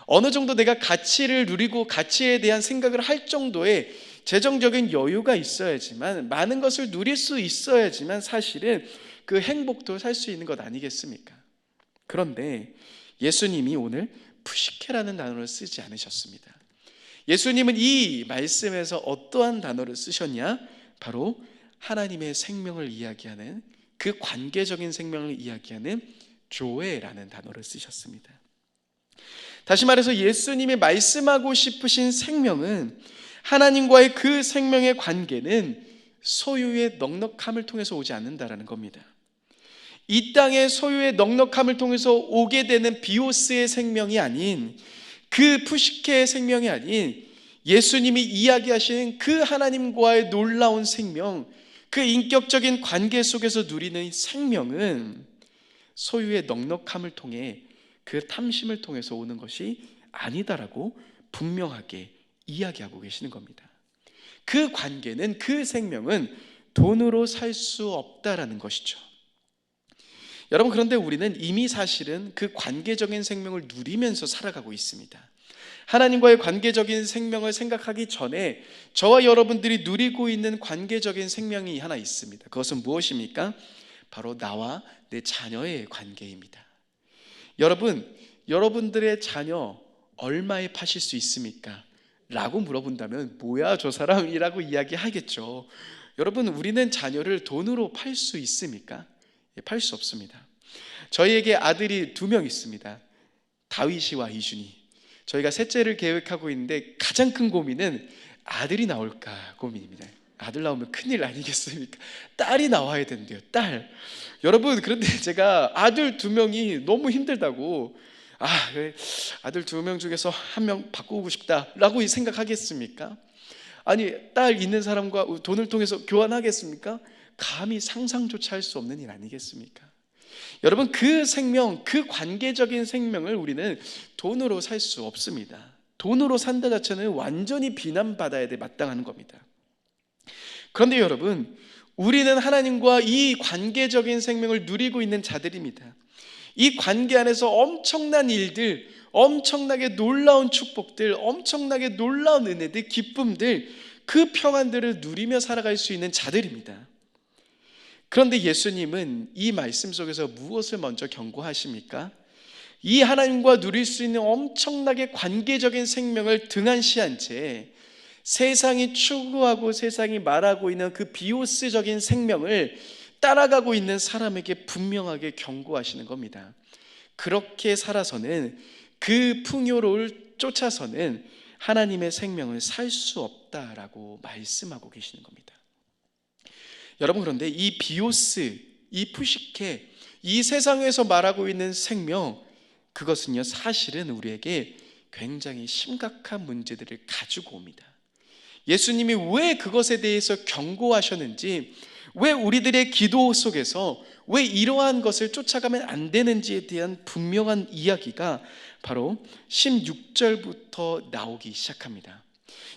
어느 정도 내가 가치를 누리고 가치에 대한 생각을 할 정도의 재정적인 여유가 있어야지만, 많은 것을 누릴 수 있어야지만 사실은 그 행복도 살 수 있는 것 아니겠습니까? 그런데 예수님이 오늘 푸시케라는 단어를 쓰지 않으셨습니다. 예수님은 이 말씀에서 어떠한 단어를 쓰셨냐? 바로 하나님의 생명을 이야기하는, 그 관계적인 생명을 이야기하는 조에라는 단어를 쓰셨습니다. 다시 말해서 예수님이 말씀하고 싶으신 생명은, 하나님과의 그 생명의 관계는 소유의 넉넉함을 통해서 오지 않는다라는 겁니다. 이 땅의 소유의 넉넉함을 통해서 오게 되는 비오스의 생명이 아닌, 그 푸시케의 생명이 아닌 예수님이 이야기하시는 그 하나님과의 놀라운 생명, 그 인격적인 관계 속에서 누리는 생명은 소유의 넉넉함을 통해, 그 탐심을 통해서 오는 것이 아니다라고 분명하게 이야기하고 계시는 겁니다. 그 관계는, 그 생명은 돈으로 살 수 없다라는 것이죠. 여러분, 그런데 우리는 이미 사실은 그 관계적인 생명을 누리면서 살아가고 있습니다. 하나님과의 관계적인 생명을 생각하기 전에 저와 여러분들이 누리고 있는 관계적인 생명이 하나 있습니다. 그것은 무엇입니까? 바로 나와 내 자녀의 관계입니다. 여러분들의 자녀 얼마에 파실 수 있습니까? 라고 물어본다면 뭐야 저 사람이라고 이야기하겠죠. 여러분, 우리는 자녀를 돈으로 팔 수 있습니까? 팔 수 없습니다. 저희에게 아들이 2명 있습니다. 다윗이와 이준이. 저희가 셋째를 계획하고 있는데 가장 큰 고민은 아들이 나올까 고민입니다. 아들 나오면 큰일 아니겠습니까? 딸이 나와야 된대요. 딸. 여러분, 그런데 제가 아들 2명이 너무 힘들다고, 아들 2명 중에서 1명 바꾸고 싶다라고 생각하겠습니까? 아니, 딸 있는 사람과 돈을 통해서 교환하겠습니까? 감히 상상조차 할 수 없는 일 아니겠습니까? 여러분, 그 생명, 그 관계적인 생명을 우리는 돈으로 살 수 없습니다. 돈으로 산다 자체는 완전히 비난받아야 돼 마땅한 겁니다. 그런데 여러분, 우리는 하나님과 이 관계적인 생명을 누리고 있는 자들입니다. 이 관계 안에서 엄청난 일들, 엄청나게 놀라운 축복들, 엄청나게 놀라운 은혜들, 기쁨들, 그 평안들을 누리며 살아갈 수 있는 자들입니다. 그런데 예수님은 이 말씀 속에서 무엇을 먼저 경고하십니까? 이 하나님과 누릴 수 있는 엄청나게 관계적인 생명을 등한시한 채 세상이 추구하고 세상이 말하고 있는 그 비오스적인 생명을 따라가고 있는 사람에게 분명하게 경고하시는 겁니다. 그렇게 살아서는, 그 풍요로움을 쫓아서는 하나님의 생명을 살 수 없다라고 말씀하고 계시는 겁니다. 여러분, 그런데 이 비오스, 이 푸시케, 이 세상에서 말하고 있는 생명, 그것은요 사실은 우리에게 굉장히 심각한 문제들을 가지고 옵니다. 예수님이 왜 그것에 대해서 경고하셨는지, 왜 우리들의 기도 속에서 왜 이러한 것을 쫓아가면 안 되는지에 대한 분명한 이야기가 바로 16절부터 나오기 시작합니다.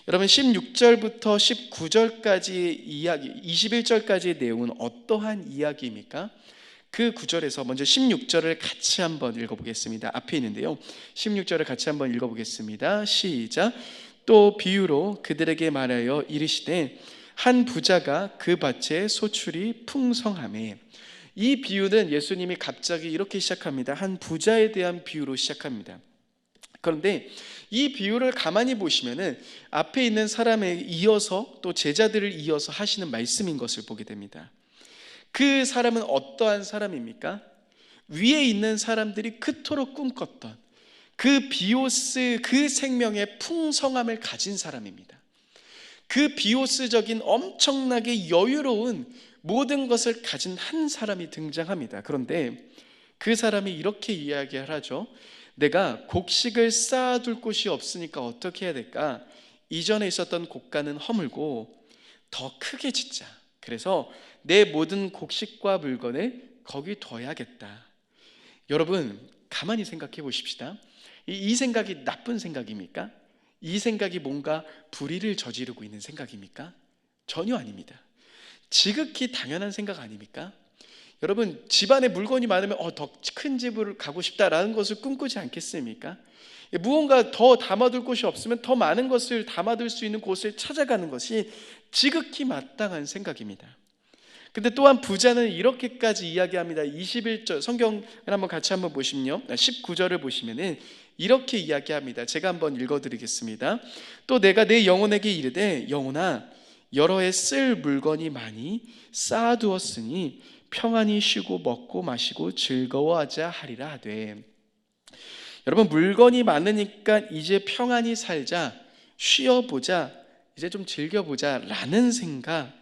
여러분, 16절부터 19절까지의 이야기, 21절까지의 내용은 어떠한 이야기입니까? 그 구절에서 먼저 16절을 같이 한번 읽어보겠습니다. 앞에 있는데요, 16절을 같이 한번 읽어보겠습니다. 시작. 또 비유로 그들에게 말하여 이르시되 한 부자가 그 밭에 소출이 풍성하매. 이 비유는 예수님이 갑자기 이렇게 시작합니다. 한 부자에 대한 비유로 시작합니다. 그런데 이 비유를 가만히 보시면은 앞에 있는 사람에 이어서 또 제자들을 이어서 하시는 말씀인 것을 보게 됩니다. 그 사람은 어떠한 사람입니까? 위에 있는 사람들이 그토록 꿈꿨던, 그 비오스 그 생명의 풍성함을 가진 사람입니다. 그 비오스적인 엄청나게 여유로운 모든 것을 가진 한 사람이 등장합니다. 그런데 그 사람이 이렇게 이야기를 하죠. 내가 곡식을 쌓아둘 곳이 없으니까 어떻게 해야 될까? 이전에 있었던 곡간은 허물고 더 크게 짓자. 그래서 내 모든 곡식과 물건을 거기 둬야겠다. 여러분, 가만히 생각해 보십시다. 이 생각이 나쁜 생각입니까? 이 생각이 뭔가 불의를 저지르고 있는 생각입니까? 전혀 아닙니다. 지극히 당연한 생각 아닙니까? 여러분, 집안에 물건이 많으면 더 큰 집을 가고 싶다라는 것을 꿈꾸지 않겠습니까? 무언가 더 담아둘 곳이 없으면 더 많은 것을 담아둘 수 있는 곳을 찾아가는 것이 지극히 마땅한 생각입니다. 근데 또한 부자는 이렇게까지 이야기합니다. 21절 성경을 한번 같이 한번 보시면요, 19절을 보시면은 이렇게 이야기합니다. 제가 한번 읽어드리겠습니다. 또 내가 내 영혼에게 이르되 영혼아 여러 해 쓸 물건이 많이 쌓아두었으니 평안히 쉬고 먹고 마시고 즐거워하자 하리라 하되. 여러분, 물건이 많으니까 이제 평안히 살자, 쉬어보자, 이제 좀 즐겨보자 라는 생각,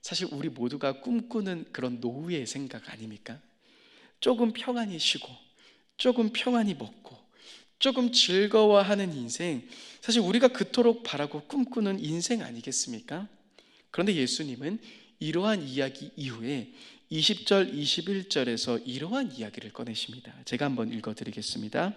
사실 우리 모두가 꿈꾸는 그런 노후의 생각 아닙니까? 조금 평안히 쉬고 조금 평안히 먹고 조금 즐거워하는 인생, 사실 우리가 그토록 바라고 꿈꾸는 인생 아니겠습니까? 그런데 예수님은 이러한 이야기 이후에 20절, 21절에서 이러한 이야기를 꺼내십니다. 제가 한번 읽어드리겠습니다.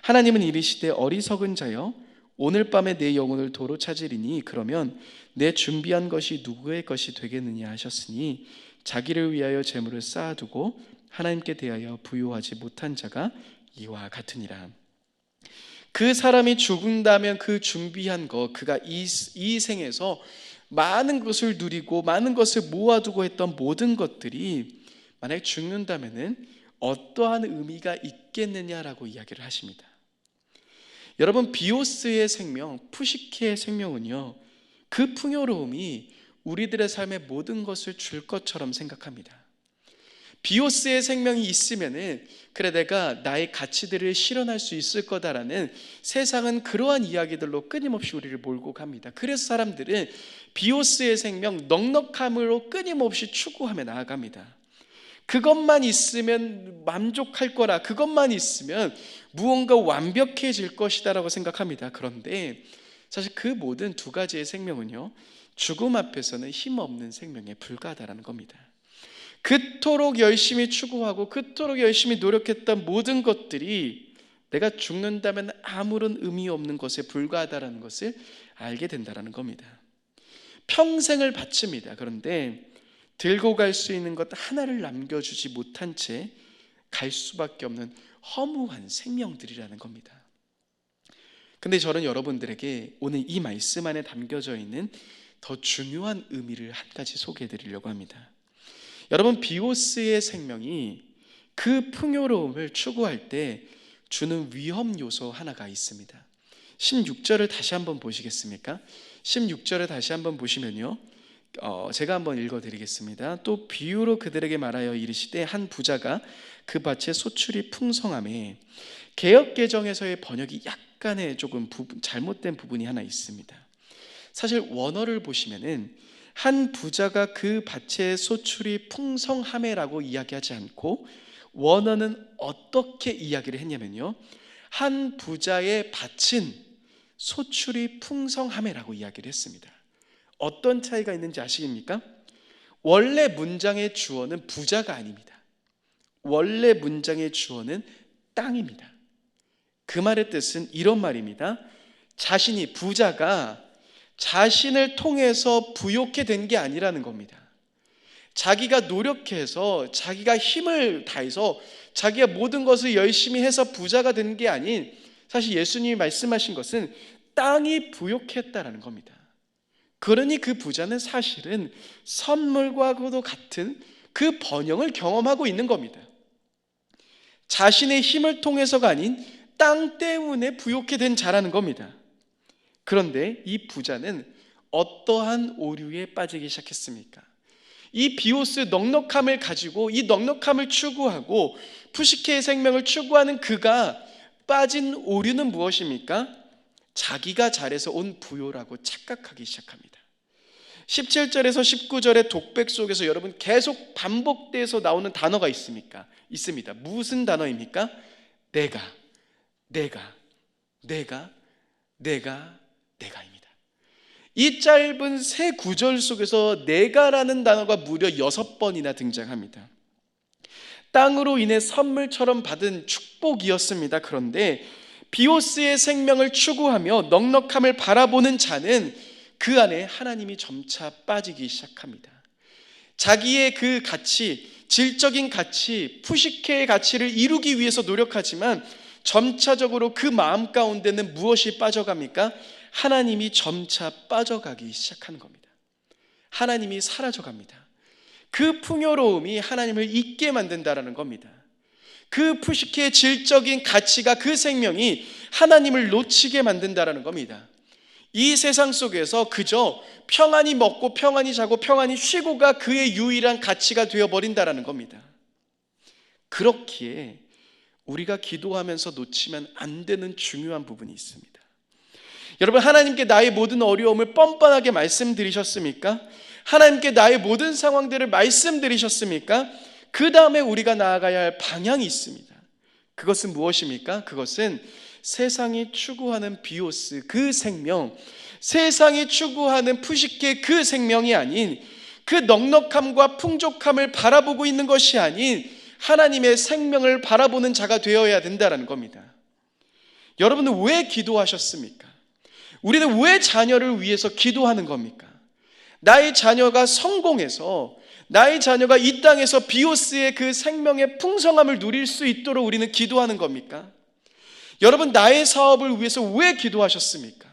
하나님은 이르시되 어리석은 자여 오늘 밤에 내 영혼을 도로 찾으리니 그러면 내 준비한 것이 누구의 것이 되겠느냐 하셨으니 자기를 위하여 재물을 쌓아두고 하나님께 대하여 부요하지 못한 자가 이와 같으니라. 그 사람이 죽는다면 그 준비한 것, 그가 이 생에서 많은 것을 누리고 많은 것을 모아두고 했던 모든 것들이 만약에 죽는다면은 어떠한 의미가 있겠느냐라고 이야기를 하십니다. 여러분, 비오스의 생명, 푸시케의 생명은요, 그 풍요로움이 우리들의 삶의 모든 것을 줄 것처럼 생각합니다. 비오스의 생명이 있으면은 그래 내가 나의 가치들을 실현할 수 있을 거다라는, 세상은 그러한 이야기들로 끊임없이 우리를 몰고 갑니다. 그래서 사람들은 비오스의 생명, 넉넉함으로 끊임없이 추구하며 나아갑니다. 그것만 있으면 만족할 거라, 그것만 있으면 무언가 완벽해질 것이다라고 생각합니다. 그런데 사실 그 모든 두 가지의 생명은요, 죽음 앞에서는 힘없는 생명에 불과하다라는 겁니다. 그토록 열심히 추구하고 그토록 열심히 노력했던 모든 것들이 내가 죽는다면 아무런 의미 없는 것에 불과하다라는 것을 알게 된다라는 겁니다. 평생을 바칩니다. 그런데 들고 갈 수 있는 것 하나를 남겨주지 못한 채 갈 수밖에 없는 허무한 생명들이라는 겁니다. 근데 저는 여러분들에게 오늘 이 말씀 안에 담겨져 있는 더 중요한 의미를 한 가지 소개해 드리려고 합니다. 여러분, 비오스의 생명이 그 풍요로움을 추구할 때 주는 위험 요소 하나가 있습니다. 16절을 다시 한번 보시겠습니까? 16절을 다시 한번 보시면요, 제가 한번 읽어드리겠습니다. 또 비유로 그들에게 말하여 이르시되 한 부자가 그 밭에 소출이 풍성함에, 개역개정에서의 번역이 약간의 조금 잘못된 부분이 하나 있습니다. 사실 원어를 보시면은 한 부자가 그 밭에 소출이 풍성함에라고 이야기하지 않고 원어는 어떻게 이야기를 했냐면요, 한 부자의 밭은 소출이 풍성함에라고 이야기를 했습니다. 어떤 차이가 있는지 아시겠습니까? 원래 문장의 주어는 부자가 아닙니다. 원래 문장의 주어는 땅입니다. 그 말의 뜻은 이런 말입니다. 자신이, 부자가 자신을 통해서 부욕해 된 게 아니라는 겁니다. 자기가 노력해서 자기가 힘을 다해서 자기가 모든 것을 열심히 해서 부자가 된 게 아닌, 사실 예수님이 말씀하신 것은 땅이 부욕했다라는 겁니다. 그러니 그 부자는 사실은 선물과도 같은 그 번영을 경험하고 있는 겁니다. 자신의 힘을 통해서가 아닌 땅 때문에 부욕해 된 자라는 겁니다. 그런데 이 부자는 어떠한 오류에 빠지기 시작했습니까? 이 비오스 넉넉함을 가지고 이 넉넉함을 추구하고 푸시케의 생명을 추구하는 그가 빠진 오류는 무엇입니까? 자기가 잘해서 온 부요라고 착각하기 시작합니다. 17절에서 19절의 독백 속에서 여러분 계속 반복돼서 나오는 단어가 있습니까? 있습니다. 무슨 단어입니까? 내가입니다. 이 짧은 세 구절 속에서 내가라는 단어가 무려 6번이나 등장합니다. 땅으로 인해 선물처럼 받은 축복이었습니다. 그런데 비오스의 생명을 추구하며 넉넉함을 바라보는 자는 그 안에 하나님이 점차 빠지기 시작합니다. 자기의 그 가치, 질적인 가치, 푸시케의 가치를 이루기 위해서 노력하지만 점차적으로 그 마음 가운데는 무엇이 빠져갑니까? 하나님이 점차 빠져가기 시작하는 겁니다. 하나님이 사라져갑니다. 그 풍요로움이 하나님을 잊게 만든다라는 겁니다. 그 푸시케의 질적인 가치가, 그 생명이 하나님을 놓치게 만든다라는 겁니다. 이 세상 속에서 그저 평안히 먹고 평안히 자고 평안히 쉬고가 그의 유일한 가치가 되어버린다라는 겁니다. 그렇기에 우리가 기도하면서 놓치면 안 되는 중요한 부분이 있습니다. 여러분, 하나님께 나의 모든 어려움을 뻔뻔하게 말씀드리셨습니까? 하나님께 나의 모든 상황들을 말씀드리셨습니까? 그 다음에 우리가 나아가야 할 방향이 있습니다. 그것은 무엇입니까? 그것은 세상이 추구하는 비오스, 그 생명, 세상이 추구하는 푸시케 그 생명이 아닌, 그 넉넉함과 풍족함을 바라보고 있는 것이 아닌 하나님의 생명을 바라보는 자가 되어야 된다는 겁니다. 여러분은 왜 기도하셨습니까? 우리는 왜 자녀를 위해서 기도하는 겁니까? 나의 자녀가 성공해서, 나의 자녀가 이 땅에서 비오스의 그 생명의 풍성함을 누릴 수 있도록 우리는 기도하는 겁니까? 여러분, 나의 사업을 위해서 왜 기도하셨습니까?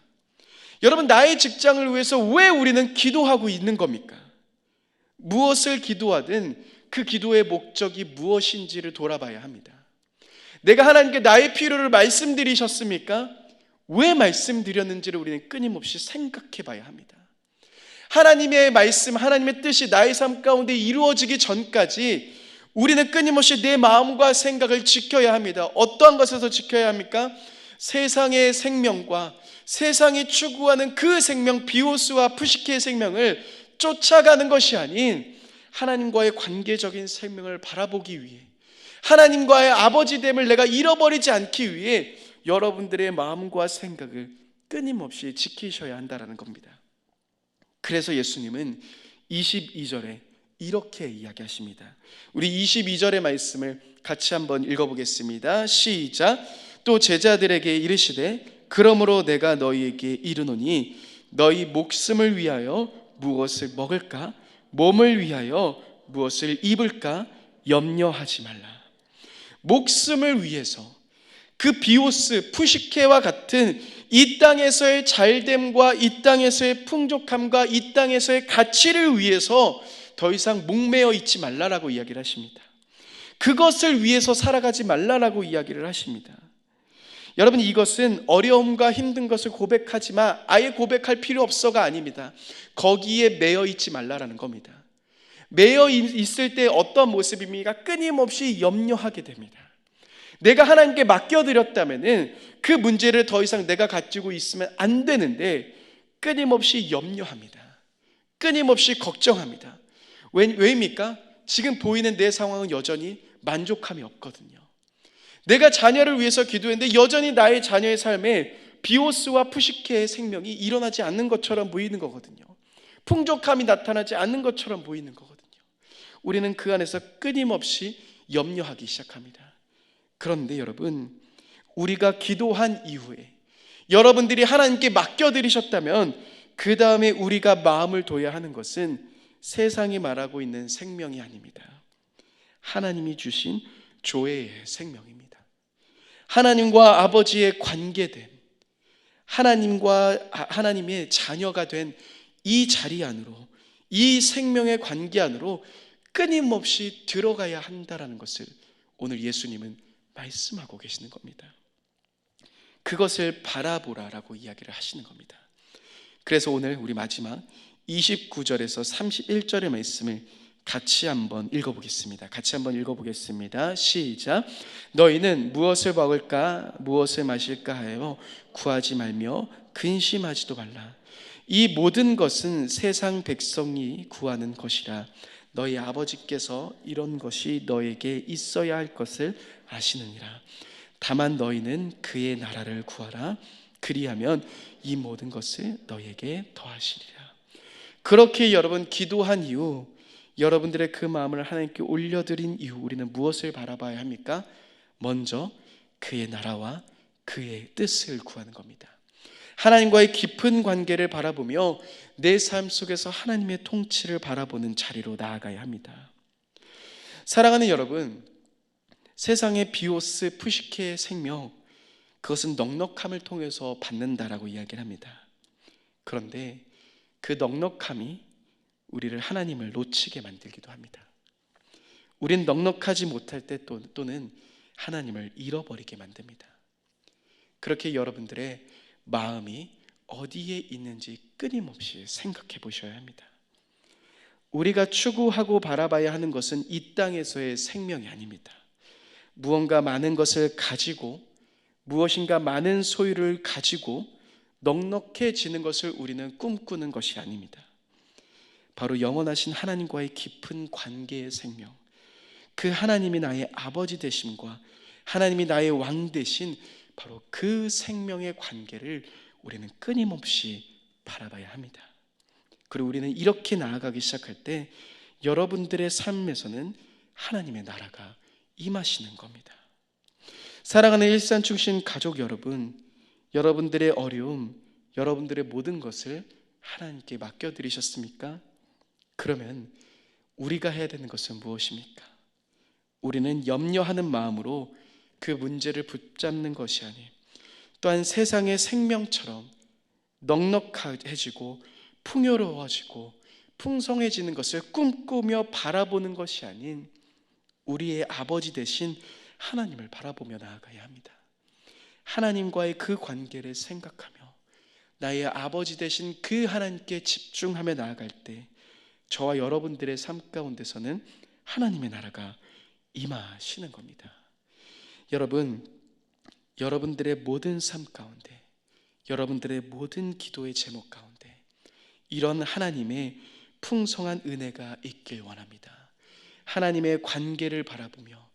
여러분, 나의 직장을 위해서 왜 우리는 기도하고 있는 겁니까? 무엇을 기도하든 그 기도의 목적이 무엇인지를 돌아봐야 합니다. 내가 하나님께 나의 필요를 말씀드리셨습니까? 왜 말씀드렸는지를 우리는 끊임없이 생각해 봐야 합니다. 하나님의 말씀, 하나님의 뜻이 나의 삶 가운데 이루어지기 전까지 우리는 끊임없이 내 마음과 생각을 지켜야 합니다. 어떠한 것에서 지켜야 합니까? 세상의 생명과 세상이 추구하는 그 생명, 비오스와 푸시케의 생명을 쫓아가는 것이 아닌 하나님과의 관계적인 생명을 바라보기 위해, 하나님과의 아버지됨을 내가 잃어버리지 않기 위해 여러분들의 마음과 생각을 끊임없이 지키셔야 한다는 겁니다. 그래서 예수님은 22절에 이렇게 이야기하십니다. 우리 22절의 말씀을 같이 한번 읽어보겠습니다. 시작. 또 제자들에게 이르시되 그러므로 내가 너희에게 이르노니 너희 목숨을 위하여 무엇을 먹을까? 몸을 위하여 무엇을 입을까? 염려하지 말라. 목숨을 위해서, 그 비오스, 푸시케와 같은 이 땅에서의 잘됨과 이 땅에서의 풍족함과 이 땅에서의 가치를 위해서 더 이상 목매어 있지 말라라고 이야기를 하십니다. 그것을 위해서 살아가지 말라라고 이야기를 하십니다. 여러분, 이것은 어려움과 힘든 것을 고백하지만 아예 고백할 필요 없어가 아닙니다. 거기에 매여 있지 말라라는 겁니다. 매여 있을 때 어떤 모습입니까? 끊임없이 염려하게 됩니다. 내가 하나님께 맡겨드렸다면 그 문제를 더 이상 내가 가지고 있으면 안 되는데 끊임없이 염려합니다. 끊임없이 걱정합니다. 왜입니까? 지금 보이는 내 상황은 여전히 만족함이 없거든요. 내가 자녀를 위해서 기도했는데 여전히 나의 자녀의 삶에 비오스와 푸시케의 생명이 일어나지 않는 것처럼 보이는 거거든요. 풍족함이 나타나지 않는 것처럼 보이는 거거든요. 우리는 그 안에서 끊임없이 염려하기 시작합니다. 그런데 여러분, 우리가 기도한 이후에 여러분들이 하나님께 맡겨드리셨다면 그 다음에 우리가 마음을 둬야 하는 것은 세상이 말하고 있는 생명이 아닙니다. 하나님이 주신 조회의 생명입니다. 하나님과 아버지의 관계된, 하나님의 자녀가 된 이 자리 안으로, 이 생명의 관계 안으로 끊임없이 들어가야 한다는 것을 오늘 예수님은 말씀하고 계시는 겁니다. 그것을 바라보라라고 이야기를 하시는 겁니다. 그래서 오늘 우리 마지막 29절에서 31절의 말씀을 같이 한번 읽어보겠습니다. 시작. 너희는 무엇을 먹을까 무엇을 마실까 하여 구하지 말며 근심하지도 말라. 이 모든 것은 세상 백성이 구하는 것이라. 너희 아버지께서 이런 것이 너에게 있어야 할 것을 아시느니라. 다만 너희는 그의 나라를 구하라. 그리하면 이 모든 것을 너희에게 더하시리라. 그렇게 여러분 기도한 이후, 여러분들의 그 마음을 하나님께 올려드린 이후 우리는 무엇을 바라봐야 합니까? 먼저 그의 나라와 그의 뜻을 구하는 겁니다. 하나님과의 깊은 관계를 바라보며 내 삶 속에서 하나님의 통치를 바라보는 자리로 나아가야 합니다. 사랑하는 여러분, 세상의 비오스 푸시케의 생명, 그것은 넉넉함을 통해서 받는다라고 이야기를 합니다. 그런데 그 넉넉함이 우리를 하나님을 놓치게 만들기도 합니다. 우린 넉넉하지 못할 때 또는 하나님을 잃어버리게 만듭니다. 그렇게 여러분들의 마음이 어디에 있는지 끊임없이 생각해 보셔야 합니다. 우리가 추구하고 바라봐야 하는 것은 이 땅에서의 생명이 아닙니다. 무언가 많은 것을 가지고, 무엇인가 많은 소유를 가지고 넉넉해지는 것을 우리는 꿈꾸는 것이 아닙니다. 바로 영원하신 하나님과의 깊은 관계의 생명, 그 하나님이 나의 아버지 되심과 하나님이 나의 왕 되신 바로 그 생명의 관계를 우리는 끊임없이 바라봐야 합니다. 그리고 우리는 이렇게 나아가기 시작할 때 여러분들의 삶에서는 하나님의 나라가 임하시는 겁니다. 사랑하는 일산충신 가족 여러분, 여러분들의 어려움, 여러분들의 모든 것을 하나님께 맡겨드리셨습니까? 그러면 우리가 해야 되는 것은 무엇입니까? 우리는 염려하는 마음으로 그 문제를 붙잡는 것이 아닌, 또한 세상의 생명처럼 넉넉해지고 풍요로워지고 풍성해지는 것을 꿈꾸며 바라보는 것이 아닌 우리의 아버지 되신 하나님을 바라보며 나아가야 합니다. 하나님과의 그 관계를 생각하며 나의 아버지 되신 그 하나님께 집중하며 나아갈 때 저와 여러분들의 삶 가운데서는 하나님의 나라가 임하시는 겁니다. 여러분, 여러분들의 모든 삶 가운데, 여러분들의 모든 기도의 제목 가운데 이런 하나님의 풍성한 은혜가 있길 원합니다. 하나님의 관계를 바라보며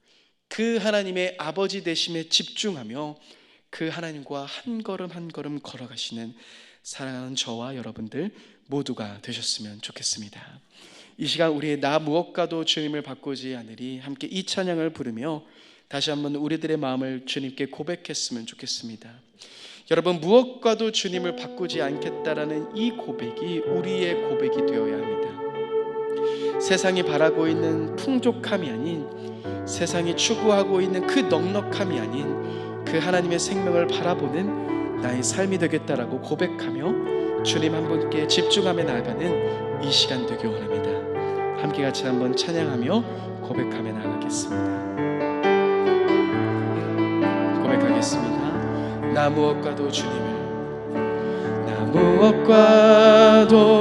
그 하나님의 아버지 되심에 집중하며 그 하나님과 한 걸음 한 걸음 걸어가시는 사랑하는 저와 여러분들 모두가 되셨으면 좋겠습니다. 이 시간 우리의 나 무엇과도 주님을 바꾸지 않으리 함께 이 찬양을 부르며 다시 한번 우리들의 마음을 주님께 고백했으면 좋겠습니다. 여러분, 무엇과도 주님을 바꾸지 않겠다라는 이 고백이 우리의 고백이 되어야 합니다. 세상이 바라고 있는 풍족함이 아닌, 세상이 추구하고 있는 그 넉넉함이 아닌 그 하나님의 생명을 바라보는 나의 삶이 되겠다라고 고백하며 주님 한 분께 집중하며 나아가는 이 시간 되길 원합니다. 함께 같이 한번 찬양하며 고백하며 나아가겠습니다. 고백하겠습니다. 나 무엇과도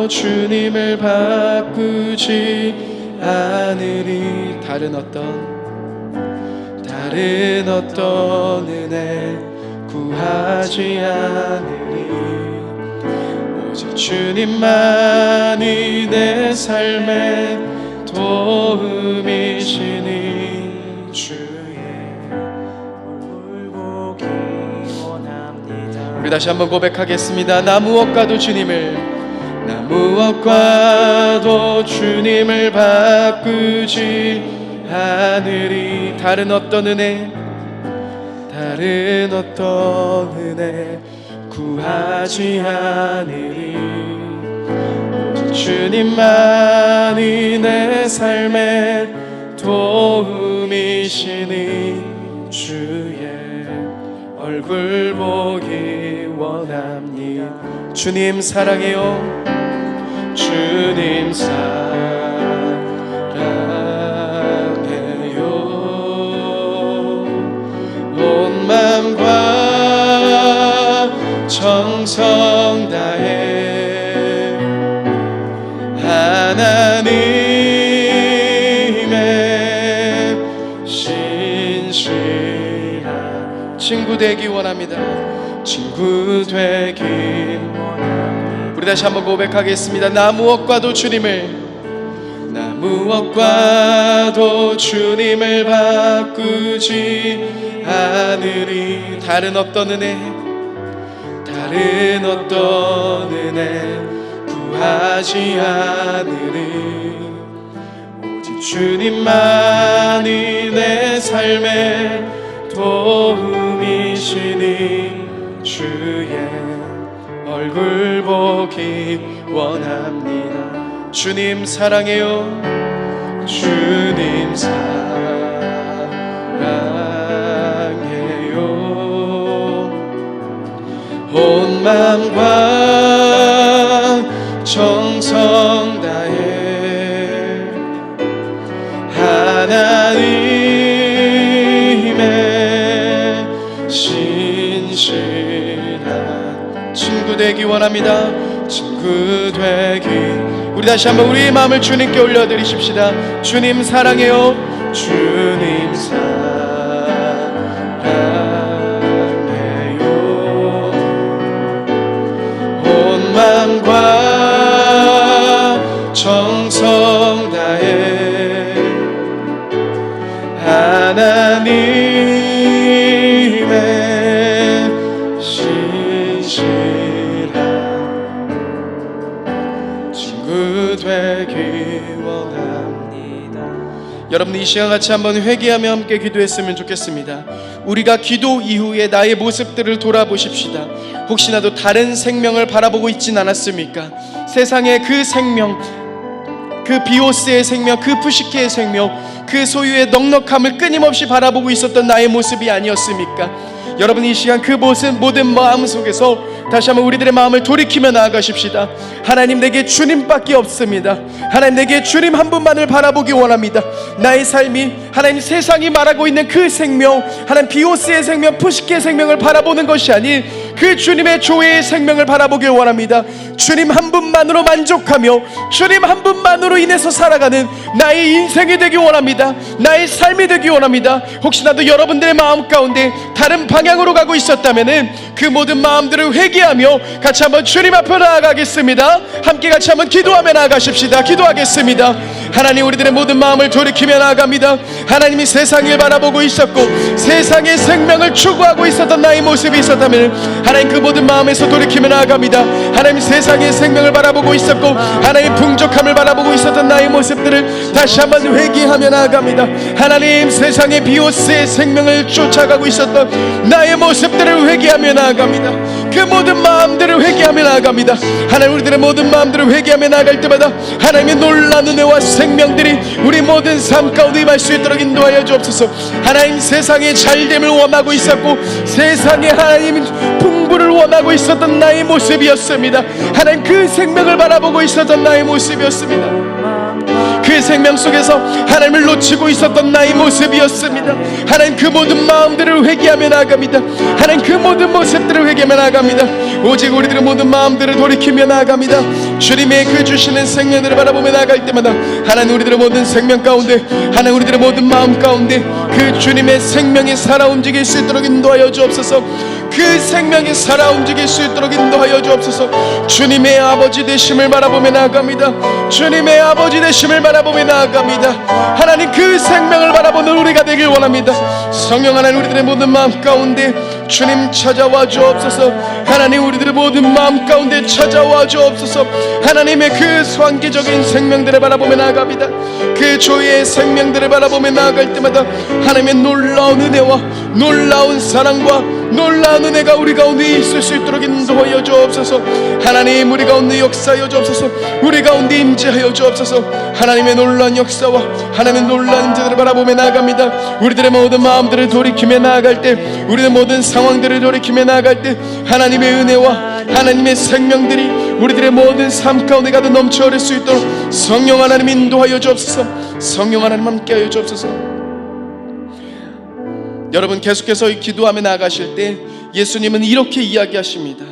주님을 바꾸지 않으리. 다른 어떤 은혜 구하지 않으리. 오직 주님만이 내 삶의 도움이시니 주의 얼굴 보기 원합니다. 우리 다시 한번 고백하겠습니다. 나 무엇과도 주님을 바꾸지 하늘이 다른 어떤 은혜 구하지 않으리. 오직 주님만이 내 삶의 도움이시니 주의 얼굴 보기 원합니다. 주님 사랑해요. 주님 온 마음과 정성 다해 하나님 친구 되기 원합니다. 친구 되기 원합니다. 우리 다시 한번 고백하겠습니다. 나 무엇과도 주님을 바꾸지 않으리. 다른 어떤 은혜 구하지 않으리. 오직 주님만이 내 삶의 도움이시니 주의 얼굴 보기 원합니다. 주님 사랑해요. 주님 사랑해요. 온 마음과 정성 다해 하나님의 신실한 친구 되기 원합니다. 친구 되기. 우리 다시 한번 우리의 마음을 주님께 올려드리십시다. 주님 사랑해요. 주님 사랑해요. 온 마음과 정성 다해 하나님의 신실한 친구 되기 원합니다. 여러분 이 시간 같이 한번 회개하며 함께 기도했으면 좋겠습니다. 우리가 기도 이후에 나의 모습들을 돌아보십시다. 혹시나도 다른 생명을 바라보고 있진 않았습니까? 세상의 그 생명, 그 비오스의 생명, 그 푸시케의 생명, 그 소유의 넉넉함을 끊임없이 바라보고 있었던 나의 모습이 아니었습니까? 여러분 이 시간 그 모든 마음 속에서 다시 한번 우리들의 마음을 돌이키며 나아가십시다. 하나님 내게 주님밖에 없습니다. 하나님 내게 주님 한 분만을 바라보기 원합니다. 나의 삶이 하나님 세상이 말하고 있는 그 생명, 하나님 비오스의 생명, 푸시케의 생명을 바라보는 것이 아닌 그 주님의 조회의 생명을 바라보길 원합니다. 주님 한 분만으로 만족하며 주님 한 분만으로 인해서 살아가는 나의 인생이 되기 원합니다. 나의 삶이 되기 원합니다. 혹시나도 여러분들의 마음 가운데 다른 방향으로 가고 있었다면 그 모든 마음들을 회개하며 같이 한번 주님 앞에 나아가겠습니다. 함께 같이 한번 기도하며 나아가십시다. 기도하겠습니다. 하나님 우리들의 모든 마음을 돌이키며 나아갑니다. 하나님이 세상을 바라보고 있었고 세상의 생명을 추구하고 있었던 나의 모습이 있었다면 하나님 그 모든 마음에서 돌이키며 나아갑니다. 하나님 세상의 생명을 바라보고 있었고 하나님 풍족함을 바라보고 있었던 나의 모습들을 다시 한번 회개하며 나아갑니다. 하나님 세상의 비오스의 생명을 쫓아가고 있었던 나의 모습들을 회개하며 나아갑니다. 그 모든 마음들을 회개하며 나아갑니다. 하나님 우리들의 모든 마음들을 회개하며 나아갈 때마다 하나님의 놀라운 은혜와 생명들이 우리 모든 삶 가운데 임할 수 있도록 인도하여 주옵소서. 하나님 세상의 잘됨을 원하고 있었고 세상에 하나님 풍부를 원하고 있었던 나의 모습이었습니다. 하나님 그 생명을 바라보고 있었던 나의 모습이었습니다. 그 생명 속에서 하나님을 놓치고 있었던 나의 모습이었습니다. 하나님 그 모든 마음들을 회개하며 나아갑니다. 하나님 그 모든 모습들을 회개하며 나아갑니다. 오직 우리들의 모든 마음들을 돌이키며 나아갑니다. 주님의 그 주시는 생명들을 바라보며 나아갈 때마다 하나님 우리들의 모든 생명 가운데 하나님 우리들의 모든 마음 가운데 그 주님의 생명이 살아 움직일 수 있도록 인도하여 주옵소서. 그 생명이 살아 움직일 수 있도록 인도하여 주옵소서. 주님의 아버지 되심을 바라보며 나아갑니다. 주님의 아버지 되심을 바라보며 나아갑니다. 하나님 그 생명을 바라보는 우리가 되길 원합니다. 성령 하나님 우리들의 모든 마음 가운데 주님 찾아와 주옵소서. 하나님 우리들의 모든 마음 가운데 찾아와 주옵소서. 하나님의 그 선기적인 생명들을 바라보며 나아갑니다. 그 조의 생명들을 바라보며 나아갈 때마다 하나님의 놀라운 은혜와 놀라운 사랑과 놀라운 은혜가 우리 가운데 있을 수 있도록 인도하여 주옵소서. 하나님 우리 가운데 역사하여 주옵소서. 우리 가운데 임재하여 주옵소서. 하나님의 놀라운 역사와 하나님의 놀라운 임재들을 바라보며 나아갑니다. 우리들의 모든 마음들을 돌이키며 나아갈 때 우리의 모든 상황들을 돌이키며 나아갈 때 하나님의 은혜와 하나님의 생명들이 우리들의 모든 삶 가운데 가득 넘쳐 흐를 수 있도록 성령 하나님 인도하여 주옵소서. 성령 하나님 함께하여 주옵소서. 여러분 계속해서 기도하며 나아가실 때 예수님은 이렇게 이야기하십니다.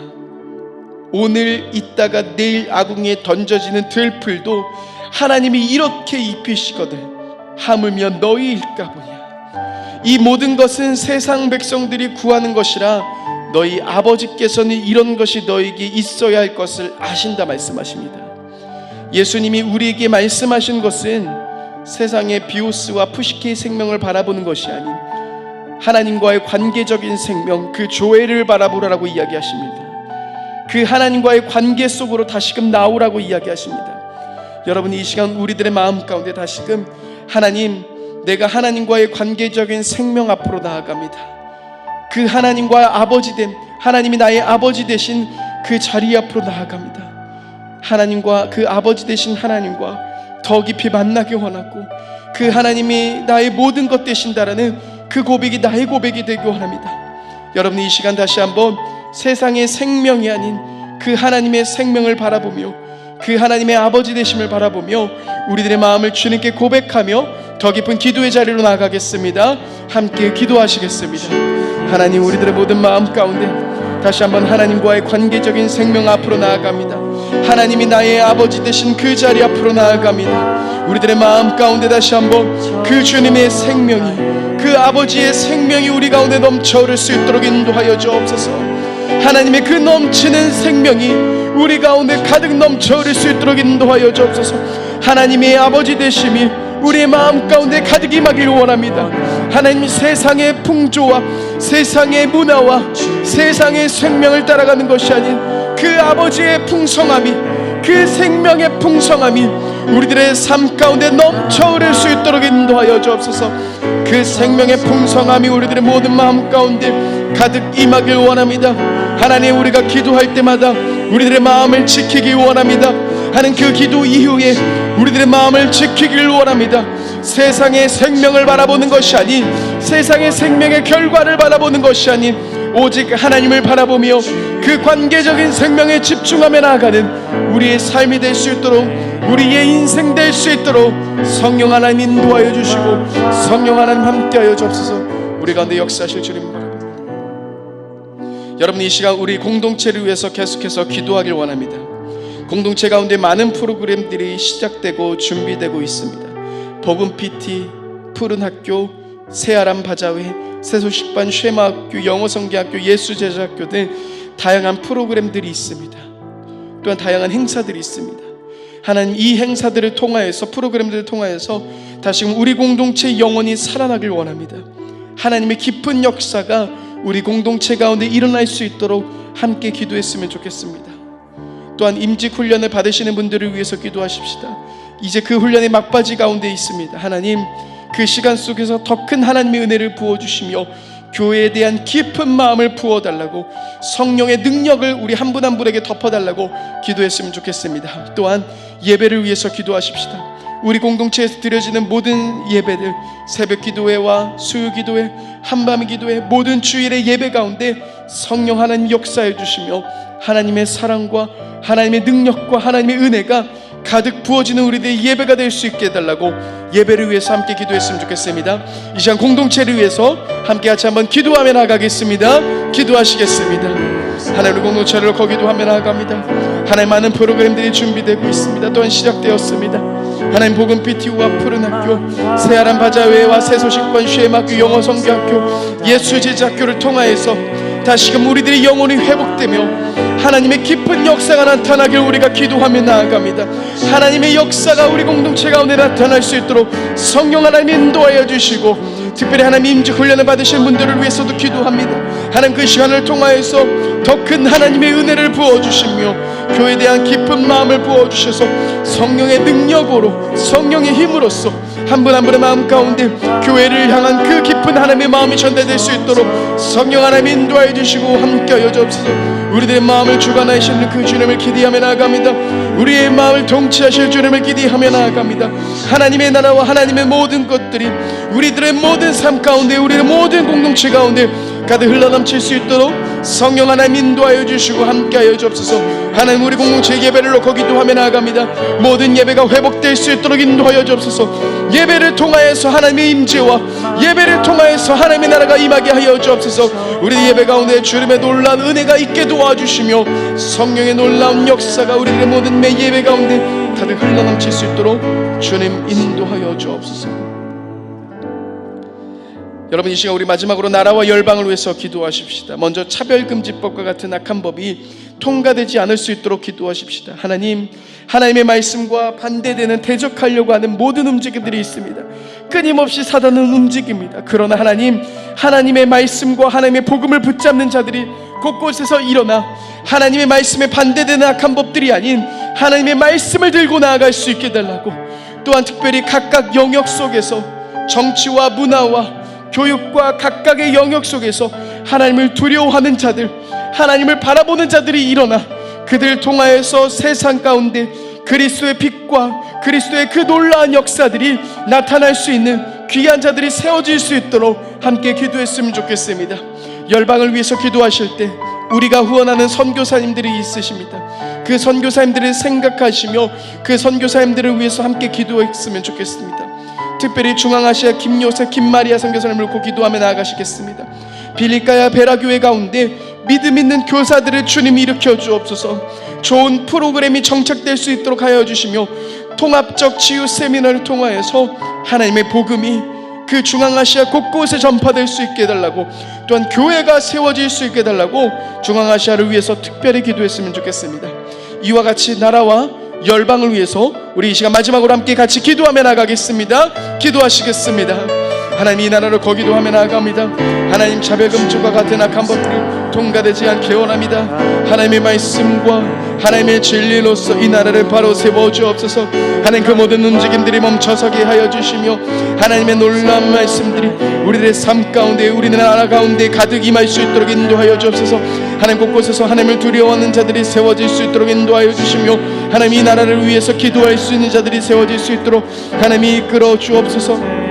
오늘 있다가 내일 아궁이에 던져지는 들풀도 하나님이 이렇게 입히시거든 하물며 너희일까 보냐. 이 모든 것은 세상 백성들이 구하는 것이라 너희 아버지께서는 이런 것이 너에게 있어야 할 것을 아신다 말씀하십니다. 예수님이 우리에게 말씀하신 것은 세상의 비오스와 푸시케의 생명을 바라보는 것이 아닌 하나님과의 관계적인 생명, 그 조회를 바라보라고 이야기하십니다. 그 하나님과의 관계 속으로 다시금 나오라고 이야기하십니다. 여러분, 이 시간 우리들의 마음 가운데 다시금 하나님, 내가 하나님과의 관계적인 생명 앞으로 나아갑니다. 그 하나님과 아버지된, 하나님이 나의 아버지 되신 그 자리 앞으로 나아갑니다. 하나님과, 그 아버지 되신 하나님과 더 깊이 만나기 원하고, 그 하나님이 나의 모든 것 되신다라는 그 고백이 나의 고백이 되기 원합니다. 여러분, 이 시간 다시 한번 세상의 생명이 아닌 그 하나님의 생명을 바라보며, 그 하나님의 아버지 되심을 바라보며 우리들의 마음을 주님께 고백하며 더 깊은 기도의 자리로 나아가겠습니다. 함께 기도하시겠습니다. 하나님, 우리들의 모든 마음 가운데 다시 한번 하나님과의 관계적인 생명 앞으로 나아갑니다. 하나님이 나의 아버지 되신 그 자리 앞으로 나아갑니다. 우리들의 마음 가운데 다시 한번 그 주님의 생명이, 그 아버지의 생명이 우리 가운데 넘쳐 흐를 수 있도록 인도하여 주옵소서. 하나님의 그 넘치는 생명이 우리 가운데 가득 넘쳐 흐를 수 있도록 인도하여 주옵소서. 하나님의 아버지 되심이 우리의 마음 가운데 가득 임하기를 원합니다. 하나님, 세상의 풍조와 세상의 문화와 세상의 생명을 따라가는 것이 아닌 그 아버지의 풍성함이, 그 생명의 풍성함이 우리들의 삶 가운데 넘쳐 흐를 수 있도록 인도하여 주옵소서. 그 생명의 풍성함이 우리들의 모든 마음 가운데 가득 임하길 원합니다. 하나님, 우리가 기도할 때마다 우리들의 마음을 지키길 원합니다. 하는 그 기도 이후에 우리들의 마음을 지키길 원합니다. 세상의 생명을 바라보는 것이 아닌, 세상의 생명의 결과를 바라보는 것이 아닌 오직 하나님을 바라보며 그 관계적인 생명에 집중하며 나아가는 우리의 삶이 될 수 있도록, 우리의 인생 될 수 있도록 성령 하나님 인도하여 주시고 성령 하나님 함께하여 주옵소서. 우리 가운데 역사하실 주님 바랍니다. 여러분, 이 시간 우리 공동체를 위해서 계속해서 기도하길 원합니다. 공동체 가운데 많은 프로그램들이 시작되고 준비되고 있습니다. 복음 PT, 푸른 학교, 새아람 바자회, 새소식반, 쉐마학교, 영어성계학교, 예수제자학교 등 다양한 프로그램들이 있습니다. 또한 다양한 행사들이 있습니다. 하나님, 이 행사들을 통하여서, 프로그램들을 통하여서 다시금 우리 공동체의 영혼이 살아나길 원합니다. 하나님의 깊은 역사가 우리 공동체 가운데 일어날 수 있도록 함께 기도했으면 좋겠습니다. 또한 임직 훈련을 받으시는 분들을 위해서 기도하십시다. 이제 그 훈련의 막바지 가운데 있습니다. 하나님, 그 시간 속에서 더 큰 하나님의 은혜를 부어주시며 교회에 대한 깊은 마음을 부어달라고, 성령의 능력을 우리 한 분 한 분에게 덮어달라고 기도했으면 좋겠습니다. 또한 예배를 위해서 기도하십시다. 우리 공동체에서 드려지는 모든 예배들, 새벽 기도회와 수요 기도회, 한밤 기도회, 모든 주일의 예배 가운데 성령 하나님 역사해 주시며 하나님의 사랑과 하나님의 능력과 하나님의 은혜가 가득 부어지는 우리들의 예배가 될 수 있게 해달라고 예배를 위해서 함께 기도했으면 좋겠습니다. 이 시간 공동체를 위해서 함께 같이 한번 기도하며 나가겠습니다. 기도하시겠습니다. 하나님, 우리 공동체를 거기도하며 나아갑니다. 하나님, 많은 프로그램들이 준비되고 있습니다. 또한 시작되었습니다. 하나님, 복음 PT와 푸른 학교, 새아람 바자회와 새소식반, 쉐마학교, 영어성교학교, 예수제자학교를 통하여서 다시금 우리들의 영혼이 회복되며 하나님의 깊은 역사가 나타나길 우리가 기도하며 나아갑니다. 하나님의 역사가 우리 공동체 가운데 나타날 수 있도록 성령 하나님 인도하여 주시고, 특별히 하나님 임직 훈련을 받으신 분들을 위해서도 기도합니다. 하나님, 그 시간을 통하여서 더 큰 하나님의 은혜를 부어주시며 교회에 대한 깊은 마음을 부어주셔서 성령의 능력으로, 성령의 힘으로써 한 분 한 분의 마음 가운데 교회를 향한 그 깊은 하나님의 마음이 전달될 수 있도록 성령 하나님 인도하여 주시고 함께하여 주옵소서. 우리들의 마음을 주관하시는 그 주님을 기대하며 나아갑니다. 우리의 마음을 통치하실 주님을 기대하며 나아갑니다. 하나님의 나라와 하나님의 모든 것들이 우리들의 모든 삶 가운데, 우리의 모든 공동체 가운데 가득 흘러넘칠 수 있도록 성령 하나님 인도하여 주시고 함께하여 주옵소서. 하나님, 우리 공동체 예배를 놓고 기도하며 나아갑니다. 모든 예배가 회복될 수 있도록 인도하여 주옵소서. 예배를 통하여서 하나님의 임재와 예배를 통하여서 하나님의 나라가 임하게 하여 주옵소서. 우리 예배 가운데 주님의 놀라운 은혜가 있게 도와주시며 성령의 놀라운 역사가 우리들의 모든 매 예배 가운데 가득 흘러넘칠 수 있도록 주님 인도하여 주옵소서. 여러분, 이 시간 우리 마지막으로 나라와 열방을 위해서 기도하십시다. 먼저 차별금지법과 같은 악한 법이 통과되지 않을 수 있도록 기도하십시다. 하나님, 하나님의 말씀과 반대되는 대적하려고 하는 모든 움직임들이 있습니다. 끊임없이 사단은 움직입니다. 그러나 하나님, 하나님의 말씀과 하나님의 복음을 붙잡는 자들이 곳곳에서 일어나 하나님의 말씀에 반대되는 악한 법들이 아닌 하나님의 말씀을 들고 나아갈 수 있게 달라고, 또한 특별히 각각 영역 속에서 정치와 문화와 교육과 각각의 영역 속에서 하나님을 두려워하는 자들, 하나님을 바라보는 자들이 일어나 그들을 통하여서 세상 가운데 그리스도의 빛과 그리스도의 그 놀라운 역사들이 나타날 수 있는 귀한 자들이 세워질 수 있도록 함께 기도했으면 좋겠습니다. 열방을 위해서 기도하실 때 우리가 후원하는 선교사님들이 있으십니다. 그 선교사님들을 생각하시며 그 선교사님들을 위해서 함께 기도했으면 좋겠습니다. 특별히 중앙아시아 김요셉, 김마리아 선교사님을 놓고 기도하며 나아가시겠습니다. 빌리카야 베라교회 가운데 믿음 있는 교사들을 주님이 일으켜 주옵소서. 좋은 프로그램이 정착될 수 있도록 하여 주시며 통합적 치유 세미나를 통하여서 하나님의 복음이 그 중앙아시아 곳곳에 전파될 수 있게 해달라고, 또한 교회가 세워질 수 있게 해달라고 중앙아시아를 위해서 특별히 기도했으면 좋겠습니다. 이와 같이 나라와 열방을 위해서 우리 이 시간 마지막으로 함께 같이 기도하며 나가겠습니다. 기도하시겠습니다. 하나님, 이 나라를 거기도 하며 나아갑니다. 하나님, 차별금지와 같은 악한 법들이 통과되지 않게 원합니다. 하나님의 말씀과 하나님의 진리로서 이 나라를 바로 세워주옵소서. 하나님, 그 모든 움직임들이 멈춰서게 하여 주시며 하나님의 놀라운 말씀들이 우리들의 삶 가운데, 우리의 나라 가운데 가득 임할 수 있도록 인도하여 주옵소서. 하나님, 곳곳에서 하나님을 두려워하는 자들이 세워질 수 있도록 인도하여 주시며 하나님, 이 나라를 위해서 기도할 수 있는 자들이 세워질 수 있도록 하나님이 이끌어 주옵소서.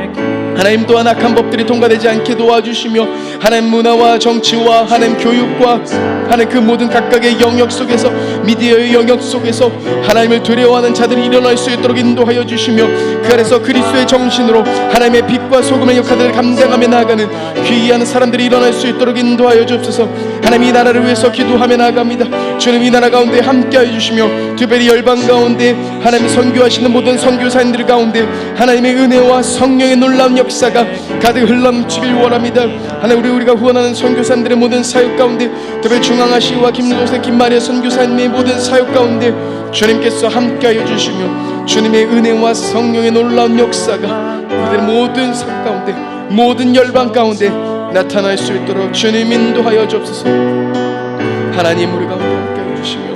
하나님, 또한 악한 법들이 통과되지 않게 도와주시며 하나님, 문화와 정치와 하나님 교육과 하나님 그 모든 각각의 영역 속에서, 미디어의 영역 속에서 하나님을 두려워하는 자들이 일어날 수 있도록 인도하여 주시며 그 안에서 그리스도의 정신으로 하나님의 빛과 소금의 역할들을 감당하며 나아가는 귀한 사람들이 일어날 수 있도록 인도하여 주옵소서. 하나님, 이 나라를 위해서 기도하며 나아갑니다. 주님, 이 나라 가운데 함께하여 주시며 특별히 열방 가운데 하나님 선교하시는 모든 선교사님들 가운데 하나님의 은혜와 성령의 놀라운 역사가 가득 흘러넘치길 원합니다. 하나님, 우리가 후원하는 선교사님들의 모든 사역 가운데, 특별히 중앙아시아와 김요셉, 김마리아 선교사님의 모든 사역 가운데 주님께서 함께하여 주시며 주님의 은혜와 성령의 놀라운 역사가 우리들의 모든 삶 가운데, 모든 열방 가운데 나타날 수 있도록 주님 인도하여 주옵소서. 하나님, 우리 가운데 함께하여 주시며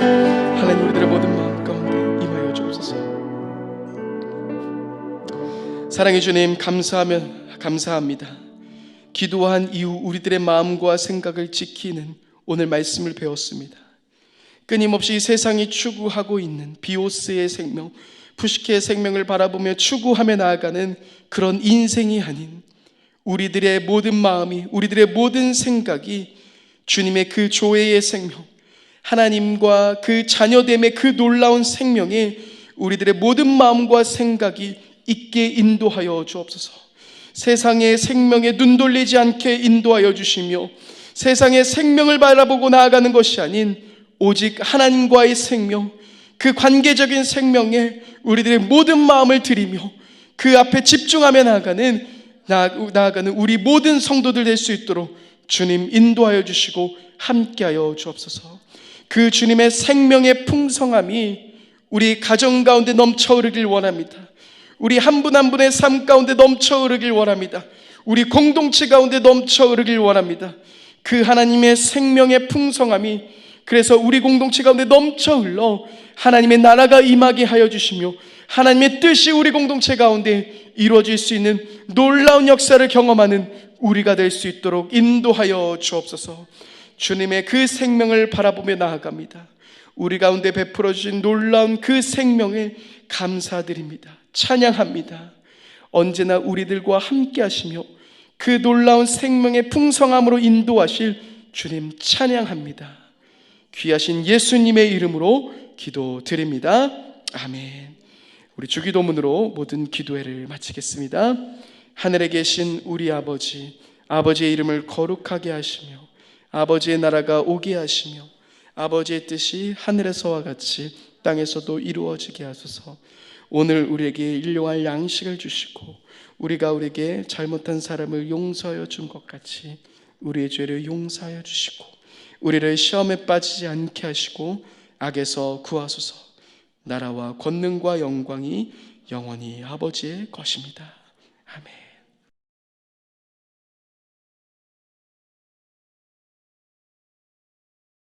하나님, 우리들의 모든 마음 가운데 임하여 주옵소서. 사랑의 주님, 감사합니다. 기도한 이후 우리들의 마음과 생각을 지키는 오늘 말씀을 배웠습니다. 끊임없이 세상이 추구하고 있는 비오스의 생명, 푸시케의 생명을 바라보며 추구하며 나아가는 그런 인생이 아닌 우리들의 모든 마음이, 우리들의 모든 생각이 주님의 그 조회의 생명, 하나님과 그 자녀됨의 그 놀라운 생명에 우리들의 모든 마음과 생각이 있게 인도하여 주옵소서. 세상의 생명에 눈 돌리지 않게 인도하여 주시며 세상의 생명을 바라보고 나아가는 것이 아닌 오직 하나님과의 생명, 그 관계적인 생명에 우리들의 모든 마음을 드리며 그 앞에 집중하며 나아가는 우리 모든 성도들 될 수 있도록 주님 인도하여 주시고 함께하여 주옵소서. 그 주님의 생명의 풍성함이 우리 가정 가운데 넘쳐 흐르길 원합니다. 우리 한 분 한 분의 삶 가운데 넘쳐 흐르길 원합니다. 우리 공동체 가운데 넘쳐 흐르길 원합니다. 그 하나님의 생명의 풍성함이 그래서 우리 공동체 가운데 넘쳐 흘러 하나님의 나라가 임하게 하여 주시며 하나님의 뜻이 우리 공동체 가운데 이루어질 수 있는 놀라운 역사를 경험하는 우리가 될 수 있도록 인도하여 주옵소서. 주님의 그 생명을 바라보며 나아갑니다. 우리 가운데 베풀어 주신 놀라운 그 생명에 감사드립니다. 찬양합니다. 언제나 우리들과 함께 하시며 그 놀라운 생명의 풍성함으로 인도하실 주님 찬양합니다. 귀하신 예수님의 이름으로 기도드립니다. 아멘. 우리 주기도문으로 모든 기도회를 마치겠습니다. 하늘에 계신 우리 아버지, 아버지의 이름을 거룩하게 하시며 아버지의 나라가 오게 하시며 아버지의 뜻이 하늘에서와 같이 땅에서도 이루어지게 하소서. 오늘 우리에게 일용할 양식을 주시고 우리가 우리에게 잘못한 사람을 용서하여 준 것 같이 우리의 죄를 용서하여 주시고 우리를 시험에 빠지지 않게 하시고 악에서 구하소서. 나라와 권능과 영광이 영원히 아버지의 것입니다. 아멘.